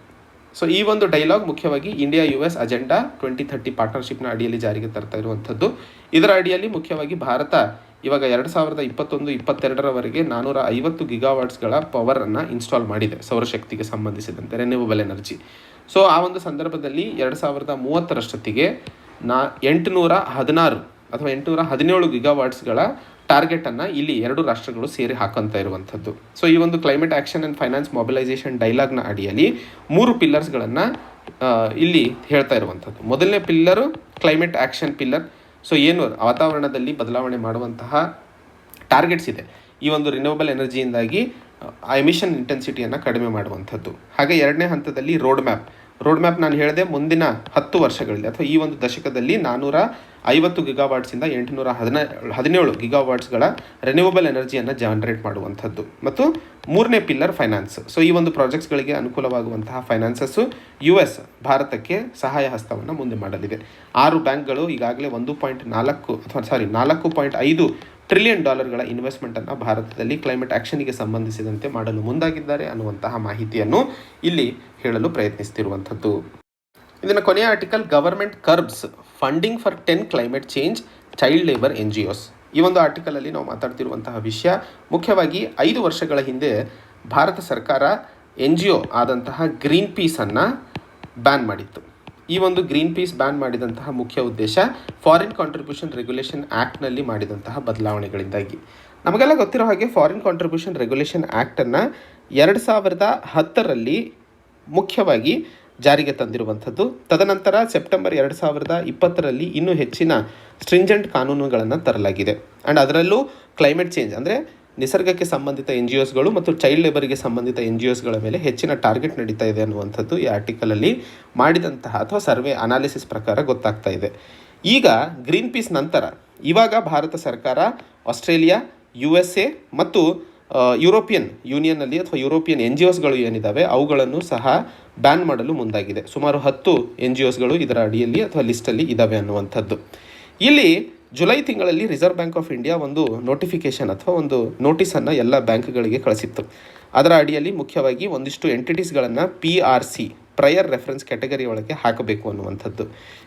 So ಈ ಒಂದು ಡೈಲಾಗ್ ಮುಖ್ಯವಾಗಿ ಇಂಡಿಯಾ US ಅಜೆಂಡಾ 2030 ಪಾರ್ಟ್ನರ್ಶಿಪ್ನ ಅಡಿಯಲ್ಲಿ ಜಾರಿಗೆ ತರ್ತಾ ಇರುವಂಥದ್ದು. ಇದರ ಅಡಿಯಲ್ಲಿ ಮುಖ್ಯವಾಗಿ ಭಾರತ ಇವಾಗ 2021-22ರವರೆಗೆ 450 ಗಿಗಾವಾಟ್ಸ್ಗಳ ಪವರನ್ನು ಇನ್ಸ್ಟಾಲ್ ಮಾಡಿದೆ ಸೌರಶಕ್ತಿಗೆ ಸಂಬಂಧಿಸಿದಂತೆ, ರಿನ್ಯೂವಬಲ್ ಎನರ್ಜಿ. ಸೊ ಆ ಒಂದು ಸಂದರ್ಭದಲ್ಲಿ 2030ರಷ್ಟೊತ್ತಿಗೆ 816 ಅಥವಾ 817 ಗಿಗಾವಾಟ್ಸ್ಗಳ ಟಾರ್ಗೆಟನ್ನು ಇಲ್ಲಿ 2 ರಾಷ್ಟ್ರಗಳು ಸೇರಿ ಹಾಕೊಂತ ಇರುವಂಥದ್ದು. ಸೊ ಈ ಒಂದು climate action and finance mobilisation ಡೈಲಾಗ್ನ ಅಡಿಯಲ್ಲಿ 3 ಪಿಲ್ಲರ್ಸ್ಗಳನ್ನು ಇಲ್ಲಿ ಹೇಳ್ತಾ ಇರುವಂಥದ್ದು. ಮೊದಲನೇ pillar climate action pillar. So ಏನು ವಾತಾವರಣದಲ್ಲಿ ಬದಲಾವಣೆ ಮಾಡುವಂತಹ ಟಾರ್ಗೆಟ್ಸ್ ಇದೆ, ಈ ಒಂದು ರಿನ್ಯೂವಬಲ್ ಎನರ್ಜಿಯಿಂದಾಗಿ ಎಮಿಷನ್ ಇಂಟೆನ್ಸಿಟಿಯನ್ನು ಕಡಿಮೆ ಮಾಡುವಂಥದ್ದು. ಹಾಗೆ ಎರಡನೇ ಹಂತದಲ್ಲಿ ರೋಡ್ ಮ್ಯಾಪ್ ನಾನು ಹೇಳಿದೆ, ಮುಂದಿನ 10 ವರ್ಷಗಳಲ್ಲಿ ಅಥವಾ ಈ ಒಂದು ದಶಕದಲ್ಲಿ 450 ಗಿಗಾವಾಟ್ಸಿಂದ 817 ಗಿಗಾವಾಟ್ಸ್ಗಳ ರಿನ್ಯೂವಬಲ್ ಎನರ್ಜಿಯನ್ನು ಜನರೇಟ್ ಮಾಡುವಂಥದ್ದು. ಮತ್ತು ಮೂರನೇ ಪಿಲ್ಲರ್ ಫೈನಾನ್ಸ್. ಸೊ ಈ ಒಂದು ಪ್ರಾಜೆಕ್ಟ್ಸ್ಗಳಿಗೆ ಅನುಕೂಲವಾಗುವಂತಹ ಫೈನಾನ್ಸಸ್ಸು US ಭಾರತಕ್ಕೆ ಸಹಾಯ ಹಸ್ತವನ್ನು ಮುಂದೆ ಮಾಡಲಿದೆ. 6 ಬ್ಯಾಂಕ್ಗಳು ಈಗಾಗಲೇ 4.5 ಟ್ರಿಲಿಯನ್ ಡಾಲರ್ಗಳ ಇನ್ವೆಸ್ಟ್ಮೆಂಟನ್ನು ಭಾರತದಲ್ಲಿ ಕ್ಲೈಮೇಟ್ ಆ್ಯಕ್ಷನ್ಗೆ ಸಂಬಂಧಿಸಿದಂತೆ ಮಾಡಲು ಮುಂದಾಗಿದ್ದಾರೆ ಅನ್ನುವಂತಹ ಮಾಹಿತಿಯನ್ನು ಇಲ್ಲಿ ಹೇಳಲು ಪ್ರಯತ್ನಿಸ್ತಿರುವಂಥದ್ದು. ಇದನ್ನು ಕೊನೆಯ article, government curbs funding for 10 climate change child labour NGOs. ಈ ಒಂದು ಆರ್ಟಿಕಲಲ್ಲಿ ನಾವು ಮಾತಾಡ್ತಿರುವಂತಹ ವಿಷಯ ಮುಖ್ಯವಾಗಿ 5 ವರ್ಷಗಳ ಹಿಂದೆ ಭಾರತ ಸರ್ಕಾರ NGO ಆದಂತಹ ಗ್ರೀನ್ ಪೀಸನ್ನು ಬ್ಯಾನ್ ಮಾಡಿತ್ತು. ಈ ಒಂದು ಗ್ರೀನ್ ಪೀಸ್ ಬ್ಯಾನ್ ಮಾಡಿದಂತಹ ಮುಖ್ಯ ಉದ್ದೇಶ ಫಾರಿನ್ ಕಾಂಟ್ರಿಬ್ಯೂಷನ್ ರೆಗ್ಯುಲೇಷನ್ ಆ್ಯಕ್ಟ್ನಲ್ಲಿ ಮಾಡಿದಂತಹ ಬದಲಾವಣೆಗಳಿಂದಾಗಿ. ನಮಗೆಲ್ಲ ಗೊತ್ತಿರೋ ಹಾಗೆ ಫಾರಿನ್ ಕಾಂಟ್ರಿಬ್ಯೂಷನ್ ರೆಗ್ಯುಲೇಷನ್ ಆ್ಯಕ್ಟನ್ನು 2010ರಲ್ಲಿ ಮುಖ್ಯವಾಗಿ ಜಾರಿಗೆ ತಂದಿರುವಂಥದ್ದು. ತದನಂತರ ಸೆಪ್ಟೆಂಬರ್ 2020ರಲ್ಲಿ ಇನ್ನೂ ಹೆಚ್ಚಿನ ಸ್ಟ್ರಿಂಜೆಂಟ್ ಕಾನೂನುಗಳನ್ನು ತರಲಾಗಿದೆ. ಆ್ಯಂಡ್ ಅದರಲ್ಲೂ ಕ್ಲೈಮೇಟ್ ಚೇಂಜ್ ಅಂದರೆ ನಿಸರ್ಗಕ್ಕೆ ಸಂಬಂಧಿತ NGOsಗಳು ಮತ್ತು ಚೈಲ್ಡ್ ಲೇಬರ್ಗೆ ಸಂಬಂಧಿತ NGOsಗಳ ಮೇಲೆ ಹೆಚ್ಚಿನ ಟಾರ್ಗೆಟ್ ನಡೀತಾ ಇದೆ ಅನ್ನುವಂಥದ್ದು ಈ ಆರ್ಟಿಕಲಲ್ಲಿ ಮಾಡಿದಂತಹ ಅಥವಾ ಸರ್ವೆ ಅನಾಲಿಸಿಸ್ ಪ್ರಕಾರ ಗೊತ್ತಾಗ್ತಾ ಇದೆ. ಈಗ ಗ್ರೀನ್ ಪೀಸ್ ನಂತರ ಇವಾಗ ಭಾರತ ಸರ್ಕಾರ ಆಸ್ಟ್ರೇಲಿಯಾ, USA ಮತ್ತು ಯುರೋಪಿಯನ್ ಯೂನಿಯನ್ನಲ್ಲಿ ಅಥವಾ ಯುರೋಪಿಯನ್ NGOsಗಳು ಏನಿದ್ದಾವೆ ಅವುಗಳನ್ನು ಸಹ ಬ್ಯಾನ್ ಮಾಡಲು ಮುಂದಾಗಿದೆ. ಸುಮಾರು 10 NGOsಗಳು ಇದರ ಅಡಿಯಲ್ಲಿ ಅಥವಾ ಲಿಸ್ಟಲ್ಲಿ ಇದ್ದಾವೆ ಅನ್ನುವಂಥದ್ದು. ಇಲ್ಲಿ ಜುಲೈ ತಿಂಗಳಲ್ಲಿ ರಿಸರ್ವ್ ಬ್ಯಾಂಕ್ ಆಫ್ ಇಂಡಿಯಾ ಒಂದು ನೋಟಿಫಿಕೇಷನ್ ಅಥವಾ ಒಂದು ನೋಟಿಸನ್ನು ಎಲ್ಲ ಬ್ಯಾಂಕ್ಗಳಿಗೆ ಕಳಿಸಿತ್ತು. ಅದರ ಅಡಿಯಲ್ಲಿ ಮುಖ್ಯವಾಗಿ ಒಂದಿಷ್ಟು ಎಂಟಿಟೀಸ್ಗಳನ್ನು PRC ಪ್ರಯರ್ ರೆಫರೆನ್ಸ್ ಕ್ಯಾಟಗರಿ ಒಳಗೆ ಹಾಕಬೇಕು ಅನ್ನುವಂಥದ್ದು.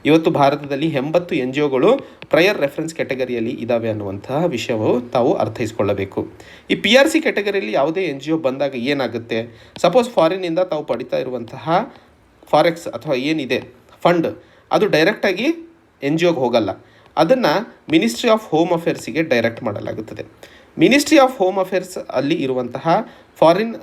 ಇವತ್ತು ಭಾರತದಲ್ಲಿ 80 NGOಗಳು ಪ್ರಯರ್ ರೆಫರೆನ್ಸ್ ಕ್ಯಾಟಗರಿಯಲ್ಲಿ ಇದ್ದಾವೆ ಅನ್ನುವಂತಹ ವಿಷಯವು ತಾವು ಅರ್ಥೈಸ್ಕೊಳ್ಳಬೇಕು. ಈ PRC ಕ್ಯಾಟಗರಿಯಲ್ಲಿ ಯಾವುದೇ NGO ಬಂದಾಗ ಏನಾಗುತ್ತೆ, ಸಪೋಸ್ ಫಾರಿನ್ನಿಂದ ತಾವು ಪಡಿತಾ ಇರುವಂತಹ ಫಾರೆಕ್ಸ್ ಅಥವಾ ಏನಿದೆ ಫಂಡ್ ಅದು ಡೈರೆಕ್ಟಾಗಿ NGOಗೆ ಹೋಗಲ್ಲ, ಅದನ್ನು ಮಿನಿಸ್ಟ್ರಿ ಆಫ್ ಹೋಮ್ ಅಫೇರ್ಸಿಗೆ ಡೈರೆಕ್ಟ್ ಮಾಡಲಾಗುತ್ತದೆ. ಮಿನಿಸ್ಟ್ರಿ ಆಫ್ ಹೋಮ್ ಅಫೇರ್ಸ್ ಅಲ್ಲಿ ಇರುವಂತಹ ಫಾರಿನ್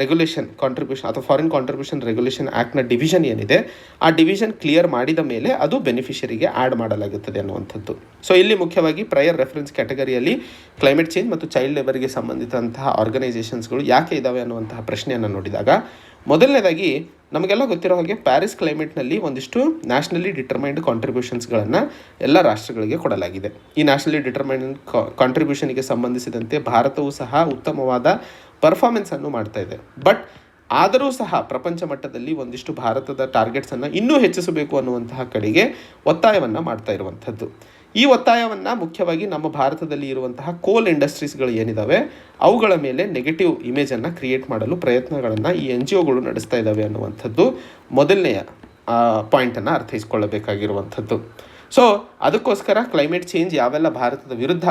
ರೆಗ್ಯುಲೇಷನ್ ಕಾಂಟ್ರಿಬ್ಯೂಷನ್ ಅಥವಾ ಫಾರಿನ್ ಕಾಂಟ್ರಿಬ್ಯೂಷನ್ ರೆಗ್ಯುಲೇಷನ್ ಆ್ಯಕ್ಟ್ನ ಡಿವಿಷನ್ ಏನಿದೆ ಆ ಡಿವಿಷನ್ ಕ್ಲಿಯರ್ ಮಾಡಿದ ಮೇಲೆ ಅದು ಬೆನಿಫಿಷರಿಗೆ ಆ್ಯಡ್ ಮಾಡಲಾಗುತ್ತದೆ ಅನ್ನುವಂಥದ್ದು. ಸೊ ಇಲ್ಲಿ ಮುಖ್ಯವಾಗಿ ಪ್ರಯರ್ ರೆಫರೆನ್ಸ್ ಕ್ಯಾಟಗರಿಯಲ್ಲಿ ಕ್ಲೈಮೇಟ್ ಚೇಂಜ್ ಮತ್ತು ಚೈಲ್ಡ್ ಲೇಬರ್ಗೆ ಸಂಬಂಧಿಸಿದಂತಹ ಆರ್ಗನೈಸೇಷನ್ಸ್ಗಳು ಯಾಕೆ ಇದ್ದಾವೆ ಅನ್ನುವಂತಹ ಪ್ರಶ್ನೆಯನ್ನು ನೋಡಿದಾಗ ಮೊದಲನೇದಾಗಿ ನಮಗೆಲ್ಲ ಗೊತ್ತಿರೋ ಹಾಗೆ ಪ್ಯಾರಿಸ್ ಕ್ಲೈಮೇಟ್ನಲ್ಲಿ ಒಂದಿಷ್ಟು ನ್ಯಾಷನಲಿ ಡಿಟರ್ಮೈನ್ಡ್ ಕಾಂಟ್ರಿಬ್ಯೂಷನ್ಸ್ಗಳನ್ನು ಎಲ್ಲ ರಾಷ್ಟ್ರಗಳಿಗೆ ಕೊಡಲಾಗಿದೆ. ಈ ನ್ಯಾಷನಲಿ ಡಿಟರ್ಮೈನ್ಡ್ ಕಾಂಟ್ರಿಬ್ಯೂಷನ್ಗೆ ಸಂಬಂಧಿಸಿದಂತೆ ಭಾರತವು ಸಹ ಉತ್ತಮವಾದ ಪರ್ಫಾರ್ಮೆನ್ಸನ್ನು ಮಾಡ್ತಾ ಇದೆ. ಬಟ್ ಆದರೂ ಸಹ ಪ್ರಪಂಚ ಮಟ್ಟದಲ್ಲಿ ಒಂದಿಷ್ಟು ಭಾರತದ ಟಾರ್ಗೆಟ್ಸನ್ನು ಇನ್ನೂ ಹೆಚ್ಚಿಸಬೇಕು ಅನ್ನುವಂತಹ ಕಡೆಗೆ ಒತ್ತಾಯವನ್ನು ಮಾಡ್ತಾ ಇರುವಂಥದ್ದು. ಈ ಒತ್ತಾಯವನ್ನು ಮುಖ್ಯವಾಗಿ ನಮ್ಮ ಭಾರತದಲ್ಲಿ ಇರುವಂತಹ ಕೋಲ್ ಇಂಡಸ್ಟ್ರೀಸ್ಗಳು ಏನಿದ್ದಾವೆ ಅವುಗಳ ಮೇಲೆ ನೆಗೆಟಿವ್ ಇಮೇಜನ್ನು ಕ್ರಿಯೇಟ್ ಮಾಡಲು ಪ್ರಯತ್ನಗಳನ್ನು ಈ NGOಗಳು ನಡೆಸ್ತಾ ಇದ್ದಾವೆ ಅನ್ನುವಂಥದ್ದು ಮೊದಲನೆಯ ಪಾಯಿಂಟನ್ನು ಅರ್ಥೈಸ್ಕೊಳ್ಳಬೇಕಾಗಿರುವಂಥದ್ದು. ಸೊ ಅದಕ್ಕೋಸ್ಕರ ಕ್ಲೈಮೇಟ್ ಚೇಂಜ್ ಯಾವೆಲ್ಲ ಭಾರತದ ವಿರುದ್ಧ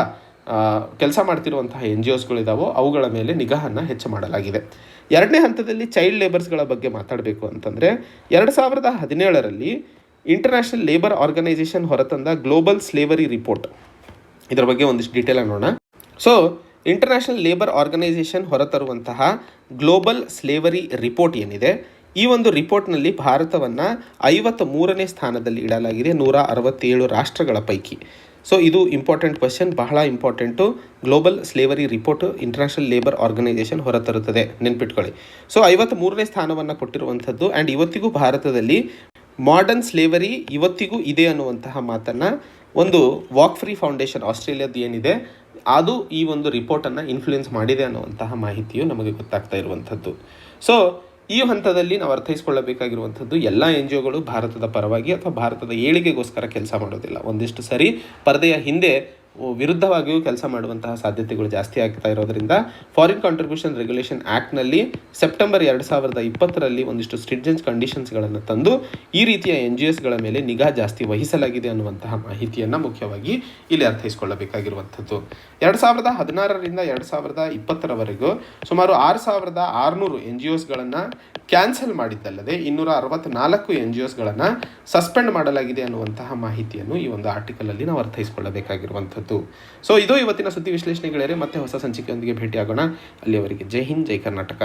ಕೆಲಸ ಮಾಡ್ತಿರುವಂತಹ NGOsಗಳಿದ್ದಾವೋ ಅವುಗಳ ಮೇಲೆ ನಿಗಾವನ್ನು ಹೆಚ್ಚು ಮಾಡಲಾಗಿದೆ. ಎರಡನೇ ಹಂತದಲ್ಲಿ ಚೈಲ್ಡ್ ಲೇಬರ್ಸ್ಗಳ ಬಗ್ಗೆ ಮಾತಾಡಬೇಕು ಅಂತಂದರೆ 2017ರಲ್ಲಿ ಇಂಟರ್ನ್ಯಾಷನಲ್ ಲೇಬರ್ ಆರ್ಗನೈಸೇಷನ್ ಹೊರತಂದ ಗ್ಲೋಬಲ್ ಸ್ಲೇವರಿ ರಿಪೋರ್ಟ್, ಇದರ ಬಗ್ಗೆ ಒಂದಿಷ್ಟು ಡೀಟೇಲ್ ನೋಡೋಣ. ಸೊ ಇಂಟರ್ನ್ಯಾಷನಲ್ ಲೇಬರ್ ಆರ್ಗನೈಸೇಷನ್ ಹೊರತರುವಂತಹ ಗ್ಲೋಬಲ್ ಸ್ಲೇವರಿ ರಿಪೋರ್ಟ್ ಏನಿದೆ, ಈ ಒಂದು ರಿಪೋರ್ಟ್ನಲ್ಲಿ ಭಾರತವನ್ನು 53ನೇ ಸ್ಥಾನದಲ್ಲಿ ಇಡಲಾಗಿದೆ 167 ರಾಷ್ಟ್ರಗಳ ಪೈಕಿ. ಸೊ ಇದು ಇಂಪಾರ್ಟೆಂಟ್ ಕ್ವೆಶ್ಚನ್, ಬಹಳ important. Global slavery report international labour organisation ಹೊರತರುತ್ತದೆ, ನೆನ್ಪಿಟ್ಕೊಳ್ಳಿ. ಸೊ 53ನೇ ಸ್ಥಾನವನ್ನು ಕೊಟ್ಟಿರುವಂಥದ್ದು. ಆ್ಯಂಡ್ ಇವತ್ತಿಗೂ ಭಾರತದಲ್ಲಿ ಮಾಡರ್ನ್ ಸ್ಲೇವರಿ ಇವತ್ತಿಗೂ ಇದೆ ಅನ್ನುವಂತಹ ಮಾತನ್ನು ಒಂದು ವಾಕ್ ಫ್ರೀ ಫೌಂಡೇಶನ್ ಆಸ್ಟ್ರೇಲಿಯಾದ ಏನಿದೆ ಅದು ಈ ಒಂದು ರಿಪೋರ್ಟನ್ನು ಇನ್ಫ್ಲೂಯೆನ್ಸ್ ಮಾಡಿದೆ ಅನ್ನುವಂತಹ ಮಾಹಿತಿಯು ನಮಗೆ ಗೊತ್ತಾಗ್ತಾ ಇರುವಂಥದ್ದು. ಸೊ ಈ ಹಂತದಲ್ಲಿ ನಾವು ಅರ್ಥೈಸ್ಕೊಳ್ಳಬೇಕಾಗಿರುವಂಥದ್ದು ಎಲ್ಲ NGOಗಳು ಭಾರತದ ಪರವಾಗಿ ಅಥವಾ ಭಾರತದ ಏಳಿಗೆಗೋಸ್ಕರ ಕೆಲಸ ಮಾಡೋದಿಲ್ಲ. ಒಂದಿಷ್ಟು ಸರಿ ಪರದೆಯ ಹಿಂದೆ ವಿರುದ್ಧವಾಗಿಯೂ ಕೆಲಸ ಮಾಡುವಂತಹ ಸಾಧ್ಯತೆಗಳು ಜಾಸ್ತಿ ಆಗ್ತಾ ಇರೋದರಿಂದ ಫಾರಿನ್ ಕಾಂಟ್ರಿಬ್ಯೂಷನ್ ರೆಗ್ಯುಲೇಷನ್ ಆ್ಯಕ್ಟ್ನಲ್ಲಿ ಸೆಪ್ಟೆಂಬರ್ 2020ರಲ್ಲಿ ಒಂದಿಷ್ಟು ಸ್ಟ್ರಿಂಜೆಂಟ್ ಕಂಡೀಷನ್ಸ್ಗಳನ್ನು ತಂದು ಈ ರೀತಿಯ NGOsಗಳ ಮೇಲೆ ನಿಗಾ ಜಾಸ್ತಿ ವಹಿಸಲಾಗಿದೆ ಅನ್ನುವಂತಹ ಮಾಹಿತಿಯನ್ನು ಮುಖ್ಯವಾಗಿ ಇಲ್ಲಿ ಅರ್ಥೈಸ್ಕೊಳ್ಳಬೇಕಾಗಿರುವಂಥದ್ದು. 2016ರಿಂದ 2020ರವರೆಗೂ ಸುಮಾರು 6600 NGOsಗಳನ್ನು ಕ್ಯಾನ್ಸಲ್ ಮಾಡಿದ್ದಲ್ಲದೆ 264 NGOsಗಳನ್ನು ಸಸ್ಪೆಂಡ್ ಮಾಡಲಾಗಿದೆ ಅನ್ನುವಂತಹ ಮಾಹಿತಿಯನ್ನು ಈ ಒಂದು ಆರ್ಟಿಕಲಲ್ಲಿ ನಾವು ಅರ್ಥೈಸ್ಕೊಳ್ಳಬೇಕಾಗಿರುವಂಥದ್ದು. ಸೊ ಇದು ಇವತ್ತಿನ ಸುದ್ದಿ ವಿಶ್ಲೇಷಣೆಗಳೇ. ಮತ್ತೆ ಹೊಸ ಸಂಚಿಕೆಯೊಂದಿಗೆ ಭೇಟಿಯಾಗೋಣ. ಅಲ್ಲಿಯವರೆಗೆ ಜೈ ಹಿಂದ್, ಜೈ ಕರ್ನಾಟಕ.